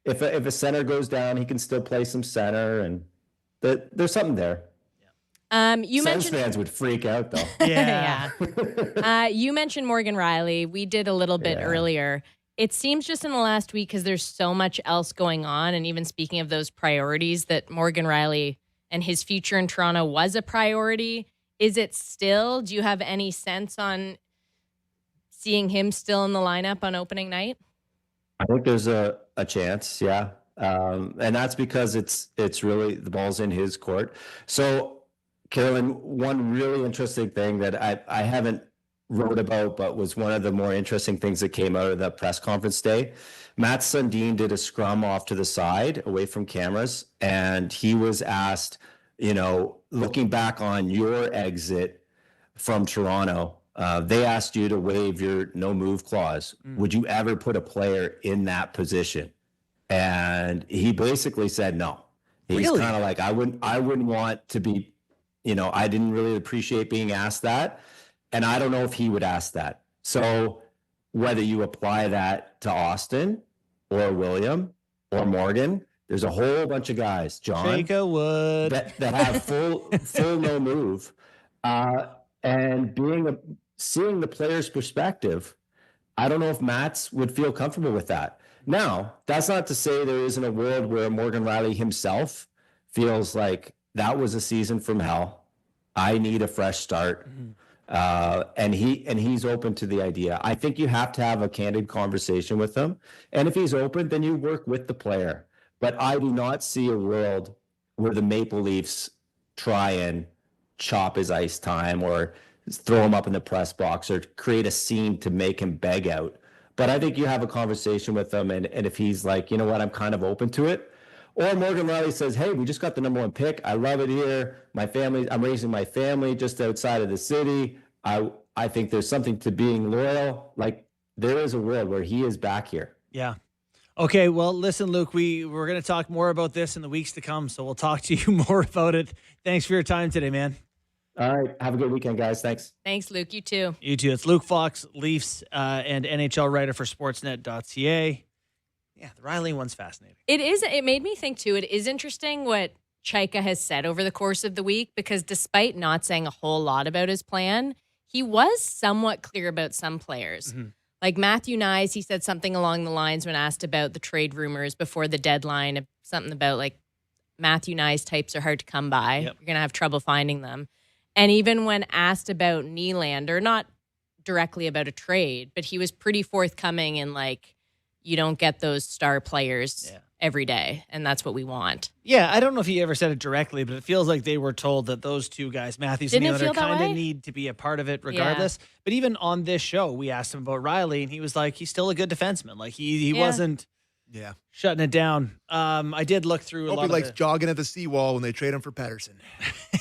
If a center goes down, he can still play some center, and there's something there. You Sens mentioned fans would freak out, though. Yeah. You mentioned Morgan Riley. We did a little bit earlier. It seems just in the last week, because there's so much else going on, and even speaking of those priorities, that Morgan Riley and his future in Toronto was a priority. Is it still? Do you have any sense on seeing him still in the lineup on opening night? I think there's a chance, yeah. And that's because it's really the ball's in his court. So, Carolyn, one really interesting thing that I haven't wrote about, but was one of the more interesting things that came out of the press conference day. Matt Sundin did a scrum off to the side away from cameras, and he was asked, looking back on your exit from Toronto, they asked you to waive your no move clause. Would you ever put a player in that position? And he basically said no. He's kind of like, I wouldn't want to be, I didn't really appreciate being asked that. And I don't know if he would ask that. So whether you apply that to Auston or William or Morgan, there's a whole bunch of guys, John, Chayka would that have full no move. And seeing the player's perspective, I don't know if Matts would feel comfortable with that. Now, that's not to say there isn't a world where Morgan Riley himself feels like that was a season from hell. I need a fresh start. And he's open to the idea. I think you have to have a candid conversation with him. And if he's open, then you work with the player. But I do not see a world where the Maple Leafs try and chop his ice time or throw him up in the press box or create a scene to make him beg out. But I think you have a conversation with him, and if he's like, you know what, I'm kind of open to it. Or Morgan Riley says, hey, we just got the number 1 pick. I love it here. I'm raising my family just outside of the city. I think there's something to being loyal. Like, there is a world where he is back here. Yeah. Okay, well, listen, Luke, we're going to talk more about this in the weeks to come, so we'll talk to you more about it. Thanks for your time today, man. All right. Have a good weekend, guys. Thanks. Thanks, Luke. You too. You too. It's Luke Fox, Leafs and NHL writer for Sportsnet.ca. Yeah, the Riley one's fascinating. It is. It made me think, too, it is interesting what Chayka has said over the course of the week, because despite not saying a whole lot about his plan, he was somewhat clear about some players. Mm-hmm. Like Matthew Nyes, he said something along the lines when asked about the trade rumors before the deadline, something about like Matthew Nyes types are hard to come by. Yep. You're going to have trouble finding them. And even when asked about Nylander, not directly about a trade, but he was pretty forthcoming in like, you don't get those star players every day, and that's what we want. Yeah, I don't know if he ever said it directly, but it feels like they were told that those two guys, Matthews and Nylander, kind of need to be a part of it regardless. Yeah. But even on this show, we asked him about Riley, and he was like, he's still a good defenseman. Like, he wasn't shutting it down. I did look through a lot of likes jogging at the seawall when they trade him for Pettersson.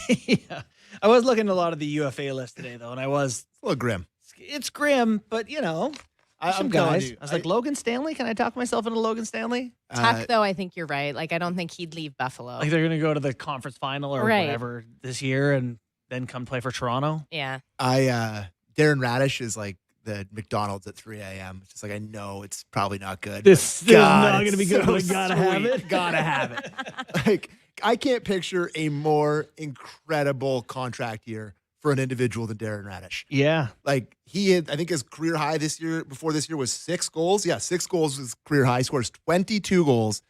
Yeah. I was looking at a lot of the UFA list today, though, and I was... It's a little grim. It's grim, but, you know... I'm guys. I was like, Logan Stanley? Can I talk myself into Logan Stanley? Tuck, though, I think you're right. Like, I don't think he'd leave Buffalo. Like, they're going to go to the conference final or whatever this year and then come play for Toronto? Yeah. Darren Radish is like the McDonald's at 3 a.m. It's just like, I know it's probably not good. This is not going to be good, but I gotta have it. Gotta have it. Like, I can't picture a more incredible contract year for an individual than Darren Radish. Yeah. Like, he had, I think his career high before this year was 6 goals. Yeah, 6 goals was career high. He scores 22 goals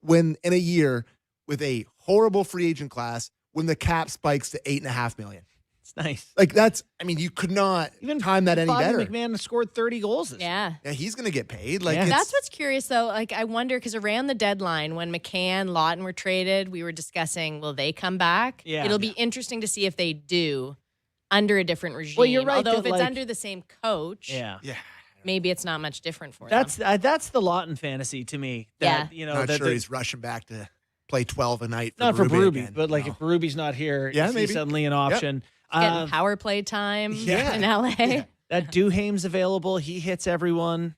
when in a year with a horrible free agent class when the cap spikes to $8.5 million. It's nice. Like, that's, I mean, you could not even time that any better. McMahon scored 30 goals this year. Yeah, he's going to get paid. Like, that's what's curious, though. Like, I wonder, because around the deadline, when McCann, Lawton were traded, we were discussing, will they come back? Yeah. It'll be interesting to see if they do. Under a different regime. Well, you're right. Although if it's like, under the same coach, maybe it's not much different for them. That's the Lawton fantasy to me. That, you know, not sure he's rushing back to play 12 a night. Not for Berube, but like if Berube's not here, is he suddenly an option? Yep. Getting power play time in LA. Yeah. That Duhaime's available. He hits everyone.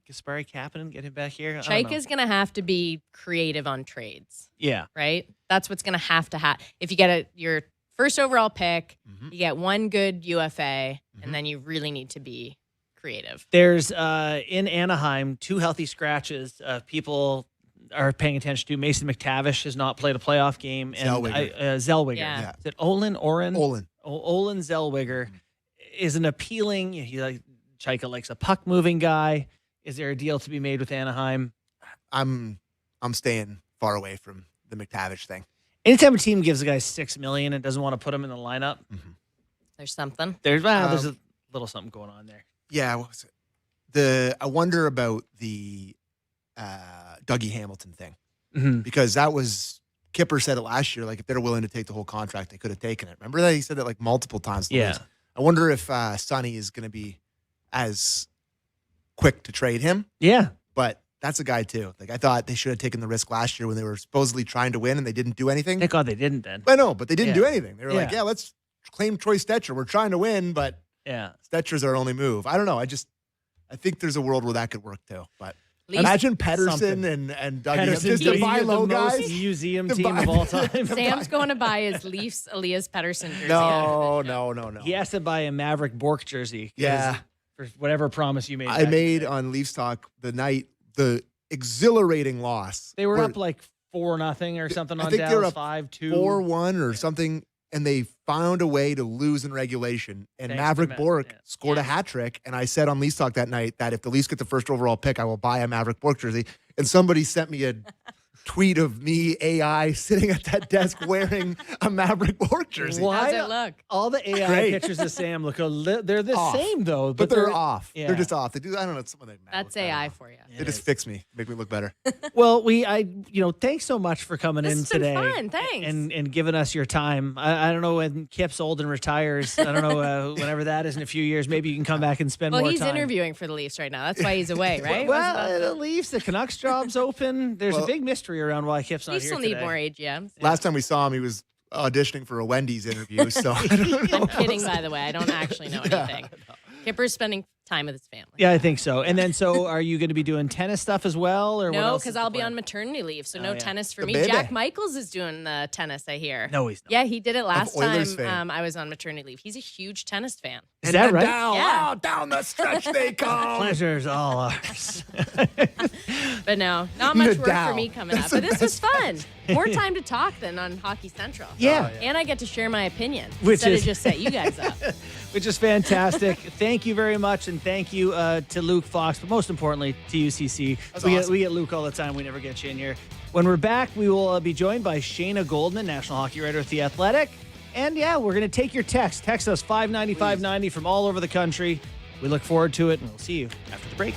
Kasperi Kapanen, get him back here. Chayka's going to have to be creative on trades. Yeah. Right? That's what's going to happen. If you get your first overall pick, you get one good UFA, and then you really need to be creative. There's, in Anaheim, 2 healthy scratches. People are paying attention to. Mason McTavish has not played a playoff game. And Zellweger. Yeah. Is it Olin? Olin Zellweger is an appealing, Chayka likes a puck-moving guy. Is there a deal to be made with Anaheim? I'm staying far away from the McTavish thing. Anytime a team gives a guy $6 million and doesn't want to put him in the lineup, there's something. There's a little something going on there. Yeah, what was it? I wonder about the Dougie Hamilton thing because that was Kyper said it last year. Like, if they're willing to take the whole contract, they could have taken it. Remember that he said that like multiple times. Yeah, I wonder if Sonny is going to be as quick to trade him. Yeah, but. That's a guy, too. Like, I thought they should have taken the risk last year when they were supposedly trying to win and they didn't do anything. Thank God they didn't then. I know, but they didn't do anything. They were like, let's claim Troy Stetcher. We're trying to win, but Stetcher's our only move. I don't know. I think there's a world where that could work, too. But imagine Pettersson and Dougie. Just to buy low guys. Museum team of all time. Sam's going to buy his Leafs Elias Pettersson jersey. No. He has to buy a Maverick Bourque jersey. Yeah. For whatever promise you made. I made on Leafs Talk the exhilarating loss. They were up like 4-0 or something on Dallas. I think they're up 5-2. 4-1 or something, and they found a way to lose in regulation. And Maverick Bourque scored a hat trick. And I said on Leafs Talk that night that if the Leafs get the first overall pick, I will buy a Maverick Bourque jersey. And somebody sent me a tweet of me, AI, sitting at that desk wearing a Maverick Bourque jersey. How's it look? All the AI pictures of Sam look they're the same though, but they're off. Yeah. They're just off. They do. I don't know. Some of them. That's AI for you. They just fix me, make me look better. Well, thanks so much for coming in today. Fun. Thanks. And giving us your time. I don't know when Kip's old and retires. I don't know whenever that is in a few years. Maybe you can come back and spend more time. Well, he's interviewing for the Leafs right now. That's why he's away, right? Well, the Leafs, the Canucks job's open. There's a big mystery around why Kip's not Leafs here will today. need more AGMs. Last time we saw him, he was auditioning for a Wendy's interview. So I don't know. I'm kidding, by the way. I don't actually know anything. Kipper's spending time with his family. Yeah, I think so. And then, so are you going to be doing tennis stuff as well? Or what No, else because is the I'll be plan? on maternity leave, so Oh, no yeah. tennis for The me. baby. Jack Michaels is doing the tennis, I hear. No, he's not. Yeah, he did it last Oilers time fan. I was on maternity leave. He's a huge tennis fan. Is that right? Down, Yeah. down the stretch they come. Pleasure's all ours. But no, not much work Nadal. for me coming up. That's But the this was fun. More time to talk than on Hockey Central. Yeah. And I get to share my opinion Which instead is- of just set you guys up. Which is fantastic. Thank you very much, and thank you to Luke Fox, but most importantly to UCC. That's We awesome. get Luke all the time. We never get you in here. When we're back, we will be joined by Shayna Goldman, national hockey writer at The Athletic. And yeah, we're going to take your text. Text us 590 590 from all over the country. We look forward to it, and we'll see you after the break.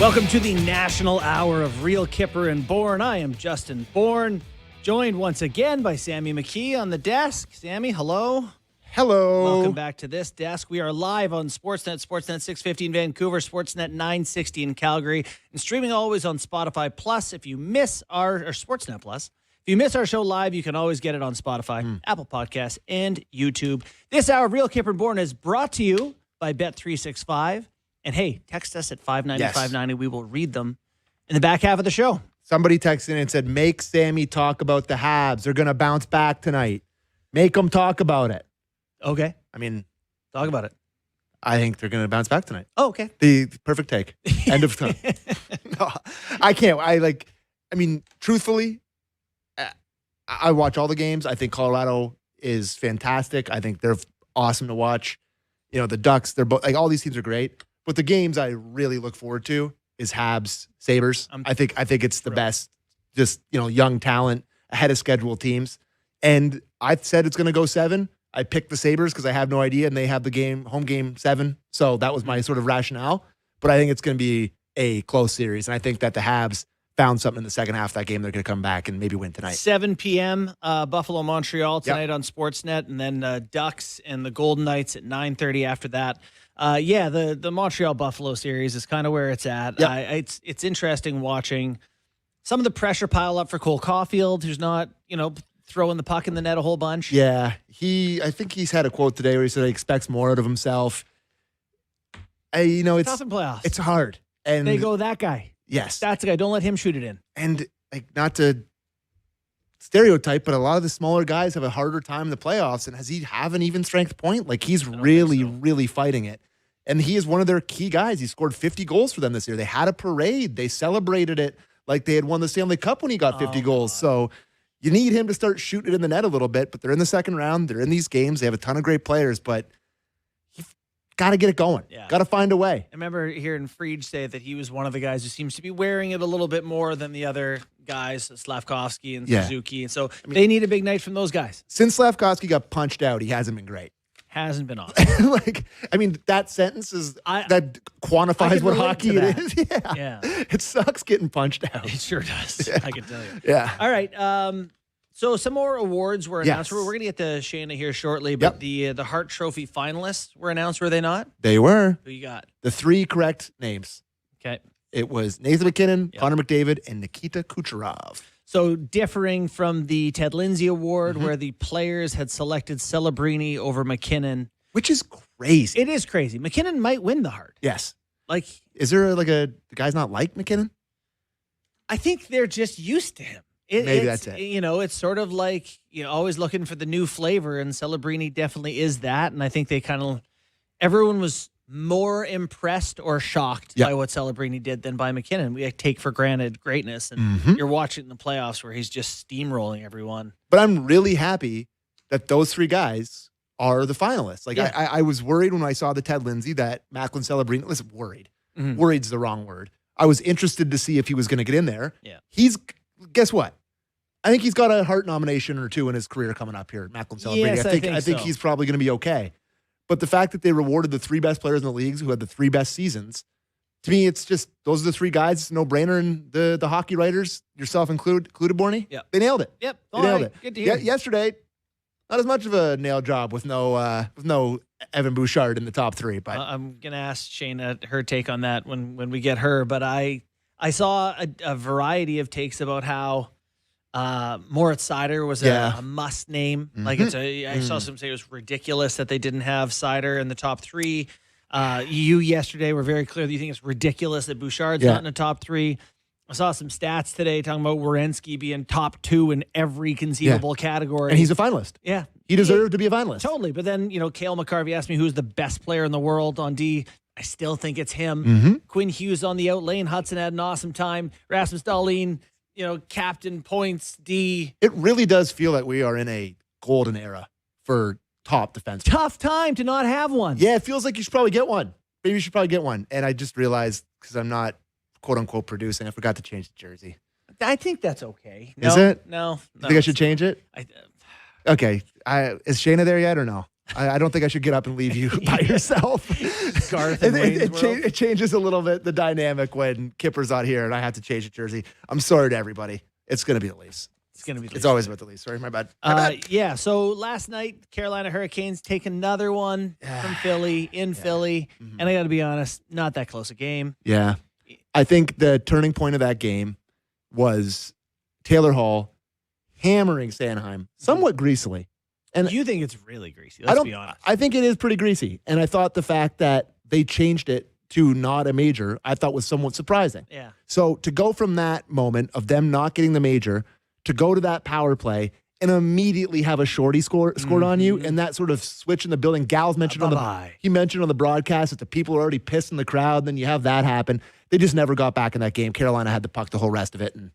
Welcome to the National Hour of Real Kyper and Bourne. I am Justin Bourne, joined once again by Sammy McKee on the desk. Sammy, hello. Hello. Welcome back to this desk. We are live on Sportsnet 650 in Vancouver, Sportsnet 960 in Calgary, and streaming always on Spotify Plus. If you miss or Sportsnet Plus, if you miss our show live, you can always get it on Spotify, Apple Podcasts, and YouTube. This hour of Real Kyper and Bourne is brought to you by Bet365. And hey, text us at 590-590. We will read them in the back half of the show. Somebody texted in and said, make Sammy talk about the Habs. They're going to bounce back tonight. Make them talk about it. Okay. I mean, Talk about it. I think they're going to bounce back tonight. Oh, okay. The perfect take. End of time. No, I can't. Truthfully, I watch all the games. I think Colorado is fantastic. I think they're awesome to watch. You know, the Ducks, they're both, like, all these teams are great. But the games I really look forward to is Habs, Sabres. I think it's the best, just, you know, young talent, ahead of schedule teams. And I've said it's going to go 7. I picked the Sabres because I have no idea, and they have the home game 7. So that was my sort of rationale. But I think it's going to be a close series. And I think that the Habs found something in the second half of that game. They're going to come back and maybe win tonight. 7 p.m., Buffalo, Montreal tonight on Sportsnet, and then Ducks and the Golden Knights at 9:30 after that. The Montreal Buffalo series is kind of where it's at. Yep. It's interesting watching some of the pressure pile up for Cole Caulfield, who's not, throwing the puck in the net a whole bunch. Yeah, I think he's had a quote today where he said he expects more out of himself. It's tough in playoffs. It's hard, and they go that guy. Yes, that's the guy. Don't let him shoot it in. And not to stereotype, but a lot of the smaller guys have a harder time in the playoffs. And has he have an even strength point? Like, he's really fighting it. And he is one of their key guys. He scored 50 goals for them this year. They had a parade. They celebrated it like they had won the Stanley Cup when he got 50 goals. So you need him to start shooting it in the net a little bit. But they're in the second round. They're in these games. They have a ton of great players, but you've got to get it going. Yeah. Got to find a way. I remember hearing Fried say that he was one of the guys who seems to be wearing it a little bit more than the other guys, Slavkovsky and Suzuki. And so they need a big night from those guys. Since Slavkovsky got punched out, he hasn't been great. Hasn't been awesome. That sentence that quantifies what hockey it is. Yeah. It sucks getting punched out. It sure does. Yeah. I can tell you. Yeah. All right. So some more awards were announced. Yes. We're going to get to Shayna here shortly, but the Hart Trophy finalists were announced, were they not? They were. Who you got? The 3 correct names. Okay. It was Nathan McKinnon, Connor McDavid, and Nikita Kucherov. So differing from the Ted Lindsay Award, where the players had selected Celebrini over McKinnon. Which is crazy. It is crazy. McKinnon might win the Hart. Yes. Is there the guy's not like McKinnon? I think they're just used to him. Maybe that's it. It's sort of like, always looking for the new flavor, and Celebrini definitely is that. And I think everyone was more impressed or shocked by what Celebrini did than by McKinnon. We take for granted greatness, and you're watching in the playoffs where he's just steamrolling everyone. But I'm really happy that those 3 guys are the finalists. I was worried when I saw the Ted Lindsay that Macklin Celebrini, listen, worried. Worried's the wrong word. I was interested to see if he was going to get in there. Yeah. Guess what? I think he's got a Hart nomination or 2 in his career coming up here, Macklin Celebrini. Yes, I think he's probably going to be okay. But the fact that they rewarded the 3 best players in the leagues who had the 3 best seasons, to me, it's just, those are the 3 guys. It's no brainer. And the hockey writers, yourself included, Bourne, they nailed it. Yep. They nailed it. it. Good to hear. Yesterday, not as much of a nail job with no Evan Bouchard in the top 3. But I'm going to ask Shayna her take on that when we get her. But I saw a variety of takes about how Moritz Seider was a must name. I saw some say it was ridiculous that they didn't have Seider in the top 3. You yesterday were very clear that you think it's ridiculous that Bouchard's not in the top 3. I saw some stats today talking about Werenski being top 2 in every conceivable category. And he's a finalist. Yeah. He deserved to be a finalist. Totally. But then, Cale McCarvey asked me who's the best player in the world on D. I still think it's him. Quinn Hughes on the out lane. Hudson had an awesome time. Rasmus Dahlin, captain points, D. It really does feel like we are in a golden era for top defense. Tough time to not have one. Yeah, it feels like you should probably get one. Maybe you should probably get one. And I just realized, because I'm not quote-unquote producing, I forgot to change the jersey. I think that's okay. Is it? No. You think I should change it? Okay. Is Shayna there yet or no? I don't think I should get up and leave you by yourself. Garth and Wayne's World. It changes a little bit, the dynamic when Kipper's not here and I have to change the jersey. I'm sorry to everybody. It's going to be the Leafs. It's going to be the It's Leafs. always about the Leafs. Sorry, my bad. My bad. Yeah, so last night, Carolina Hurricanes take another one from Philly, Philly. Mm-hmm. And I got to be honest, not that close a game. Yeah. I think the turning point of that game was Taylor Hall hammering Sanheim somewhat greasily. And You think it's really greasy, let's be honest. I think it is pretty greasy. And I thought the fact that they changed it to not a major, I thought was somewhat surprising. Yeah. So to go from that moment of them not getting the major to go to that power play and immediately have a shorty scored on you, and that sort of switch in the building. Gal's mentioned he mentioned on the broadcast that the people are already pissed in the crowd. Then you have that happen. They just never got back in that game. Carolina had the puck the whole rest of it. And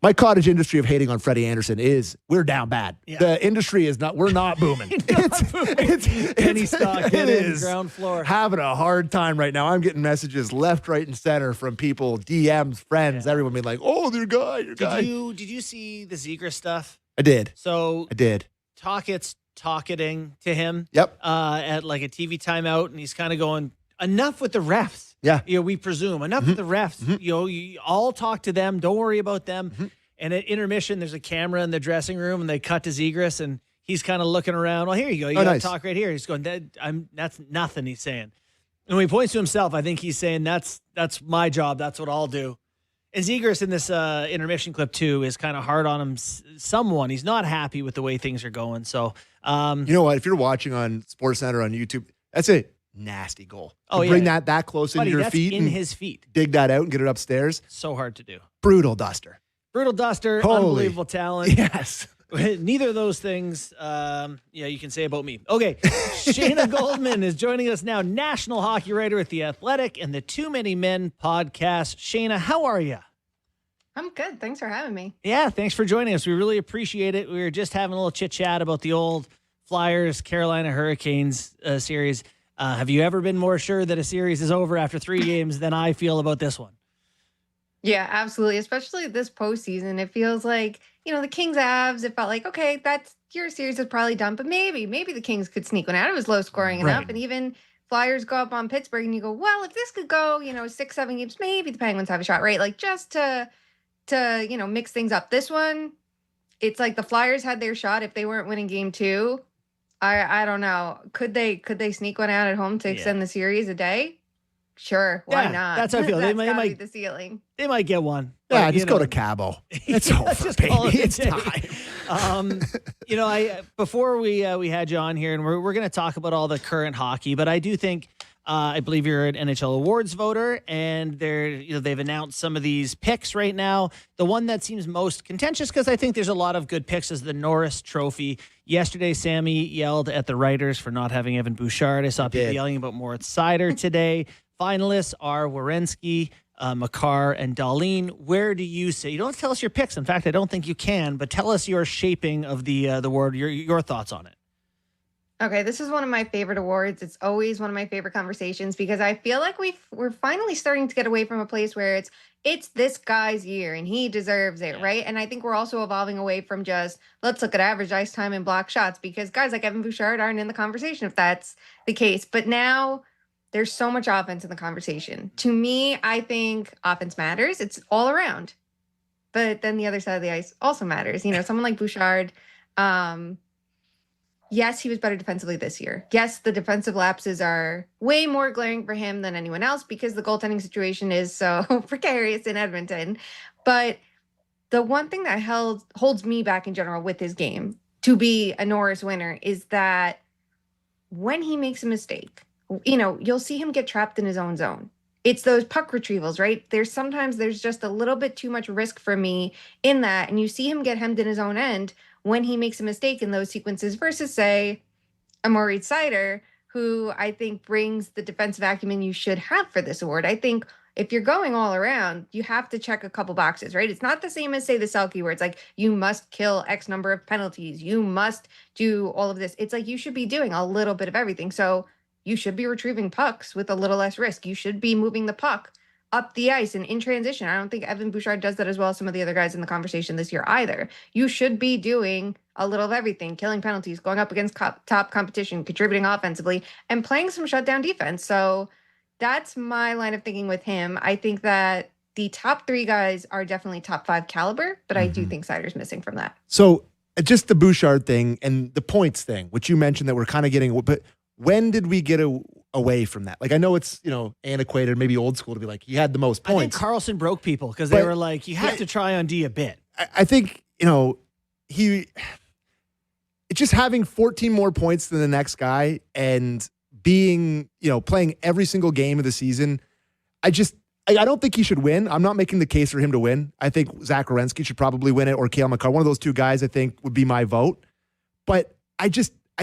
my cottage industry of hating on Freddie Anderson we're down bad. Yeah. The industry we're not booming. Penny stock it in is ground floor. having a hard time right now. I'm getting messages left, right, and center from people, DMs, friends, everyone being like, "Oh, your guy." Did you see the Zegras stuff? I did. So I did. Talkett's talking to him. Yep. At like a TV timeout, and he's kind of going, "Enough with the refs." Yeah. We presume enough with the refs. You all talk to them. Don't worry about them. And at intermission, there's a camera in the dressing room, and they cut to Zegras, and he's kind of looking around. Well, here you go. You got to nice. talk right here. He's going, that's nothing. He's saying, and when he points to himself, I think he's saying, "That's my job. That's what I'll do." And Zegras in this intermission clip too is kind of hard on him. He's not happy with the way things are going. So, you know what? If you're watching on Sportsnet or on YouTube, that's a nasty goal. Oh, to bring that close into your feet in and his feet. dig that out and get it upstairs. So hard to do. Brutal duster. Brutal duster, Holy. unbelievable talent. Yes. Neither of those things, you can say about me. Okay, Shayna Goldman is joining us now, national hockey writer at The Athletic and the Too Many Men podcast. Shayna, how are you? I'm good. Thanks for having me. Yeah, thanks for joining us. We really appreciate it. We were just having a little chit-chat about the old Flyers, Carolina Hurricanes series. Have you ever been more sure that a series is over after 3 games than I feel about this one? Yeah, absolutely. Especially this postseason. It feels like, the Kings Avs, it felt like, okay, that's your series is probably done, but maybe the Kings could sneak one out. It was low scoring enough. And even Flyers go up on Pittsburgh and you go, well, if this could go, 6-7 games, maybe the Penguins have a shot, right? Like just to mix things up. This one, it's like the Flyers had their shot if they weren't winning game 2. I don't know. Could they sneak one out at home to extend the series a day? Sure, why not? That's how I feel. That's They might be the ceiling. They might get one. Yeah, but, just go to Cabo. It's over, just baby. call it a It's day. time. Before we had you on here, and we're going to talk about all the current hockey, but I do think I believe you're an NHL awards voter, and they've announced some of these picks right now. The one that seems most contentious, because I think there's a lot of good picks, is the Norris Trophy. Yesterday, Sammy yelled at the writers for not having Evan Bouchard. I saw people yelling about Moritz Seider today. Finalists are Werenski, Makar, and Dahlin. Where do you say? You don't have to tell us your picks. In fact, I don't think you can, but tell us your shaping of the award, your thoughts on it. Okay, this is one of my favorite awards. It's always one of my favorite conversations because I feel like we're finally starting to get away from a place where it's this guy's year and he deserves it, right? And I think we're also evolving away from just let's look at average ice time and block shots because guys like Evan Bouchard aren't in the conversation if that's the case. But now there's so much offense in the conversation. To me, I think offense matters. It's all around. But then the other side of the ice also matters. Someone like Bouchard, yes, he was better defensively this year. Yes, the defensive lapses are way more glaring for him than anyone else because the goaltending situation is so precarious in Edmonton. But the one thing that holds me back in general with his game to be a Norris winner is that when he makes a mistake, you'll see him get trapped in his own zone. It's those puck retrievals, right? There's just a little bit too much risk for me in that. And you see him get hemmed in his own end when he makes a mistake in those sequences versus, say, a Moritz Seider, who I think brings the defensive acumen you should have for this award. I think if you're going all around, you have to check a couple boxes, right? It's not the same as, say, the Selke, where it's like, you must kill X number of penalties. You must do all of this. It's like you should be doing a little bit of everything. So you should be retrieving pucks with a little less risk. You should be moving the puck up the ice and in transition. I don't think Evan Bouchard does that as well as some of the other guys in the conversation this year either. You should be doing a little of everything, killing penalties, going up against top competition, contributing offensively, and playing some shutdown defense. So that's my line of thinking with him. I think that the top 3 guys are definitely top 5 caliber, but I do think Seider's missing from that. So just the Bouchard thing and the points thing, which you mentioned that we're kind of getting, but when did we get away from that? Like, I know it's, antiquated, maybe old school to be like, he had the most points. I think Carlson broke people because they were like, you have to try on D a bit. I think, it's just having 14 more points than the next guy and being, playing every single game of the season. I don't think he should win. I'm not making the case for him to win. I think Zach Werenski should probably win it, or Cale Makar. One of those 2 guys I think would be my vote. But I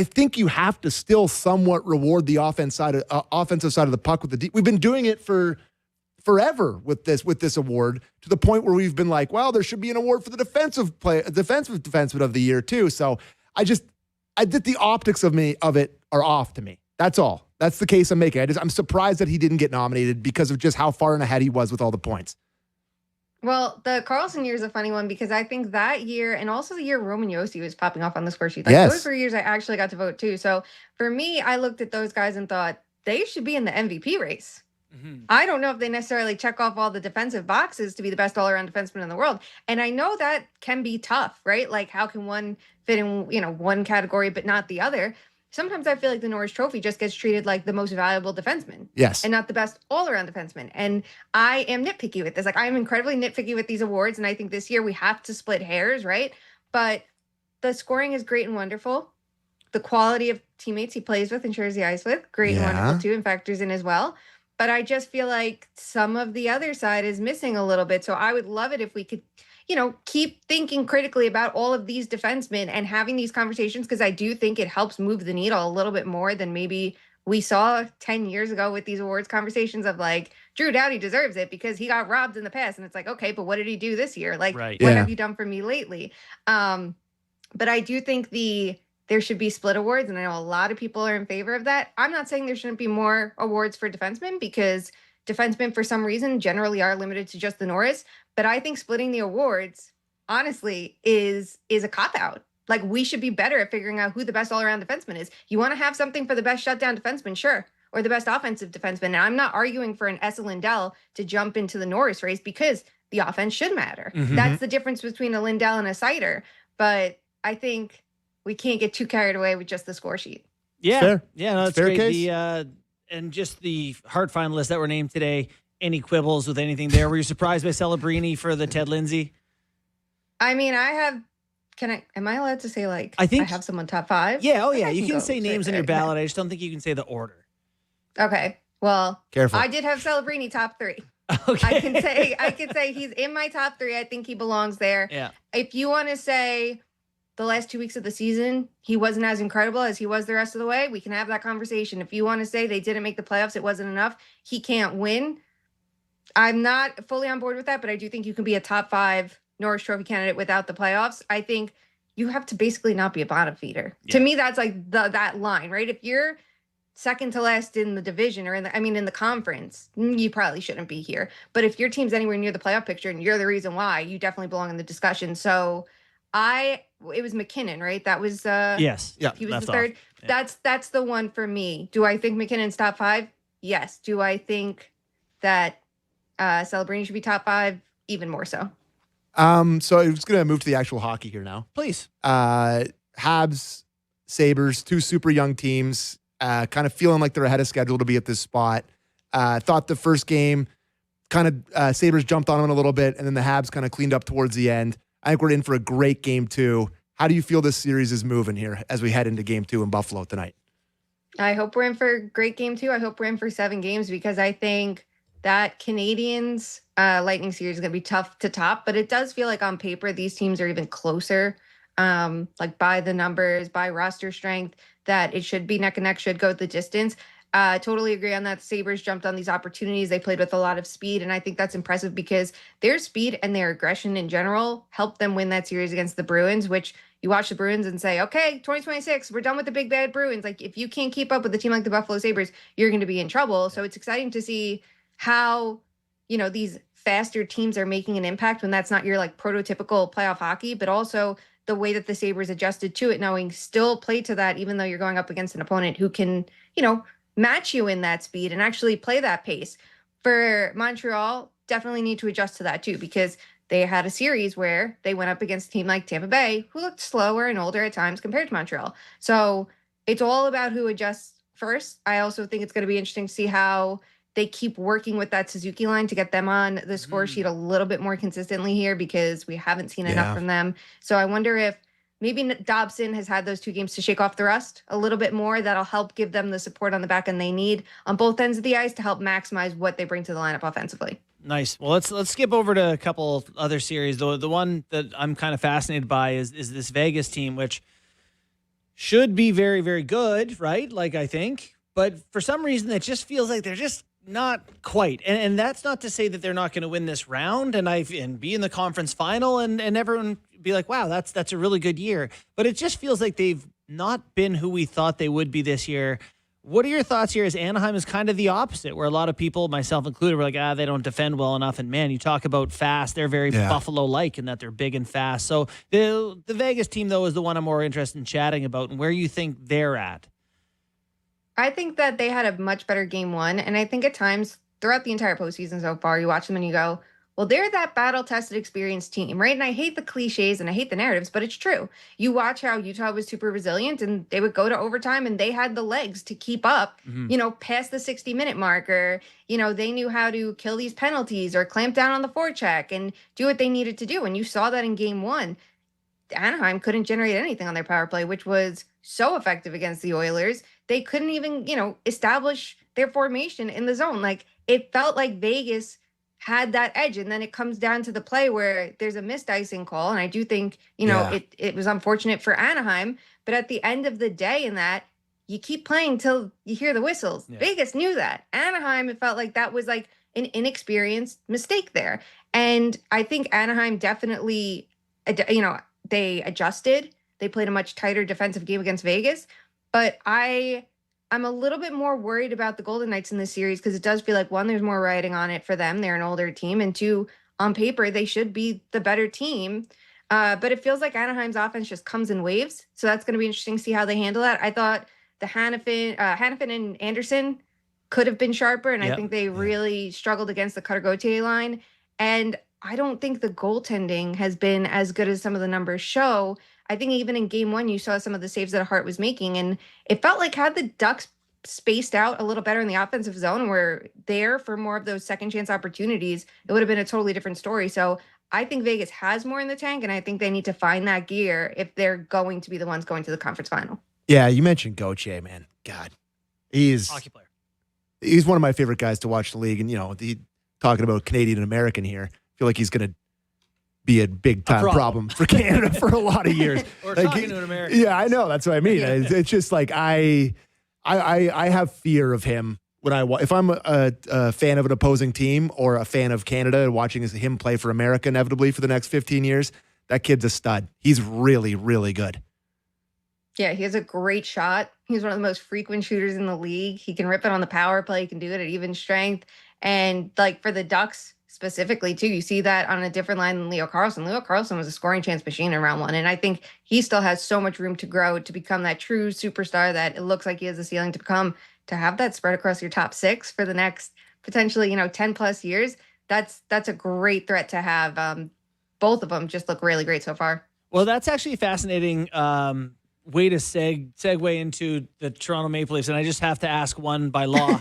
think you have to still somewhat reward the offensive side of the puck with the D. We've been doing it for forever with this award, to the point where we've been like, well, there should be an award for the defensive defenseman of the year too. So I did the optics of it are off to me. That's all. That's the case I'm making. I'm surprised that he didn't get nominated because of just how far and ahead he was with all the points. Well, the Carlson year is a funny one because I think that year, and also the year Roman Josi was popping off on the score sheet, those were years I actually got to vote too. So for me, I looked at those guys and thought they should be in the MVP race. Mm-hmm. I don't know if they necessarily check off all the defensive boxes to be the best all-around defenseman in the world. And I know that can be tough, right? Like, how can one fit in, one category but not the other? Sometimes I feel like the Norris Trophy just gets treated like the most valuable defenseman. Yes. And not the best all-around defenseman. And I am nitpicky with this. Like, I am incredibly nitpicky with these awards. And I think this year we have to split hairs, right? But the scoring is great and wonderful. The quality of teammates he plays with and shares the ice with, great and wonderful too, and factors in as well. But I just feel like some of the other side is missing a little bit. So I would love it if we could, keep thinking critically about all of these defensemen and having these conversations, because I do think it helps move the needle a little bit more than maybe we saw 10 years ago with these awards conversations of like, Drew Doughty deserves it because he got robbed in the past. And it's like, okay, but what did he do this year? Like, what have you done for me lately? But I do think there should be split awards, and I know a lot of people are in favor of that. I'm not saying there shouldn't be more awards for defensemen, because defensemen, for some reason, generally are limited to just the Norris. But I think splitting the awards, honestly, is a cop-out. Like, we should be better at figuring out who the best all-around defenseman is. You want to have something for the best shutdown defenseman, sure, or the best offensive defenseman. And I'm not arguing for an Esa Lindell to jump into the Norris race, because the offense should matter. Mm-hmm. That's the difference between a Lindell and a Seider. But I think we can't get too carried away with just the score sheet. Yeah. Fair. Yeah, no, that's fair great. Case. And just the Hart finalists that were named today, any quibbles with anything there? Were you surprised by Celebrini for the Ted Lindsay? I mean, am I allowed to say, like, I have someone top 5? Yeah, oh yeah. You can say names in your ballot. I just don't think you can say the order. Okay. Well, careful. I did have Celebrini top 3. Okay. I can say he's in my top 3. I think he belongs there. Yeah. If you want to say the last 2 weeks of the season, he wasn't as incredible as he was the rest of the way, we can have that conversation. If you want to say they didn't make the playoffs, it wasn't enough, he can't win, I'm not fully on board with that, but I do think you can be a top 5 Norris Trophy candidate without the playoffs. I think you have to basically not be a bottom feeder. Yeah. To me, that's like that line, right? If you're second to last in the division or in the conference, you probably shouldn't be here. But if your team's anywhere near the playoff picture and you're the reason why, you definitely belong in the discussion. So it was McKinnon, right? That was yes. Yeah. He was the third. Yeah. That's the one for me. Do I think McKinnon's top 5? Yes. Do I think that Celebrini should be top 5? Even more so. So I'm just going to move to the actual hockey here now. Please. Habs, Sabres, 2 super young teams, kind of feeling like they're ahead of schedule to be at this spot. Thought the first game, kind of Sabres jumped on them a little bit, and then the Habs kind of cleaned up towards the end. I think we're in for a great game 2. How do you feel this series is moving here as we head into game 2 in Buffalo tonight? I hope we're in for a great game 2. I hope we're in for 7 games, because I think that Canadiens Lightning series is going to be tough to top, but it does feel like on paper these teams are even closer, like by the numbers, by roster strength, that it should be neck and neck, should go the distance. Totally agree on that. Sabres jumped on these opportunities. They played with a lot of speed, and I think that's impressive because their speed and their aggression in general helped them win that series against the Bruins, which you watch the Bruins and say, okay, 2026, we're done with the big bad Bruins. Like, if you can't keep up with a team like the Buffalo Sabres, you're going to be in trouble. So it's exciting to see how these faster teams are making an impact when that's not your like prototypical playoff hockey, but also the way that the Sabres adjusted to it, knowing still play to that, even though you're going up against an opponent who can, match you in that speed and actually play that pace. For Montreal, definitely need to adjust to that too, because they had a series where they went up against a team like Tampa Bay, who looked slower and older at times compared to Montreal. So it's all about who adjusts first. I also think it's going to be interesting to see how they keep working with that Suzuki line to get them on the score sheet a little bit more consistently here, because we haven't seen enough from them. So I wonder if maybe Dobson has had those 2 games to shake off the rust a little bit more. That'll help give them the support on the back end they need on both ends of the ice to help maximize what they bring to the lineup offensively. Nice. Well, let's skip over to a couple other series. The one that I'm kind of fascinated by is this Vegas team, which should be very, very good, right? Like, I think. But for some reason, it just feels like they're just not quite. And that's not to say that they're not going to win this round and be in the conference final and everyone be like, wow, that's a really good year. But it just feels like they've not been who we thought they would be this year. What are your thoughts here? As Anaheim is kind of the opposite, where a lot of people, myself included, were like, they don't defend well enough. And man, you talk about fast, they're very Buffalo-like in that they're big and fast. So the Vegas team, though, is the one I'm more interested in chatting about and where you think they're at. I think that they had a much better game one. And I think at times throughout the entire postseason so far, you watch them and you go, well, they're that battle-tested, experienced team, right? And I hate the cliches and I hate the narratives, but it's true. You watch how Utah was super resilient and they would go to overtime and they had the legs to keep up, past the 60-minute mark, or, they knew how to kill these penalties or clamp down on the forecheck and do what they needed to do. And you saw that in game one. Anaheim couldn't generate anything on their power play, which was so effective against the Oilers. They couldn't even, establish their formation in the zone. Like, it felt like Vegas had that edge. And then it comes down to the play where there's a missed icing call. And I do think, it was unfortunate for Anaheim. But at the end of the day in that, you keep playing till you hear the whistles. Yeah. Vegas knew that. Anaheim, it felt like that was like an inexperienced mistake there. And I think Anaheim definitely, they adjusted. They played a much tighter defensive game against Vegas. But I'm a little bit more worried about the Golden Knights in this series because it does feel like, one, there's more riding on it for them. They're an older team. And 2, on paper, they should be the better team. But it feels like Anaheim's offense just comes in waves. So that's going to be interesting to see how they handle that. I thought the Hannafin and Anderson could have been sharper. And I think they really struggled against the Cutter-Gauthier line. And I don't think the goaltending has been as good as some of the numbers show. I think even in game one, you saw some of the saves that Hart was making. And it felt like had the Ducks spaced out a little better in the offensive zone, were there for more of those second chance opportunities, it would have been a totally different story. So I think Vegas has more in the tank, and I think they need to find that gear if they're going to be the ones going to the conference final. Yeah, you mentioned Gauthier, man. God, he's hockey player. He's one of my favorite guys to watch the league. And, talking about Canadian and American here, I feel like he's going to be a big time problem for Canada for a lot of years. Or talking to an American. Yeah, I know. That's what I mean. It's just like I have fear of him when if I'm a fan of an opposing team or a fan of Canada and watching him play for America inevitably for the next 15 years. That kid's a stud. He's really, really good. Yeah, he has a great shot. He's one of the most frequent shooters in the league. He can rip it on the power play. He can do it at even strength. And like for the Ducks specifically too, you see that on a different line than Leo Carlsson. Leo Carlsson was a scoring chance machine in round one. And I think he still has so much room to grow to become that true superstar that it looks like he has a ceiling to become. To have that spread across your top six for the next potentially, 10 plus years, that's a great threat to have. Both of them just look really great so far. Well, that's actually a fascinating way to segue into the Toronto Maple Leafs. And I just have to ask one by law.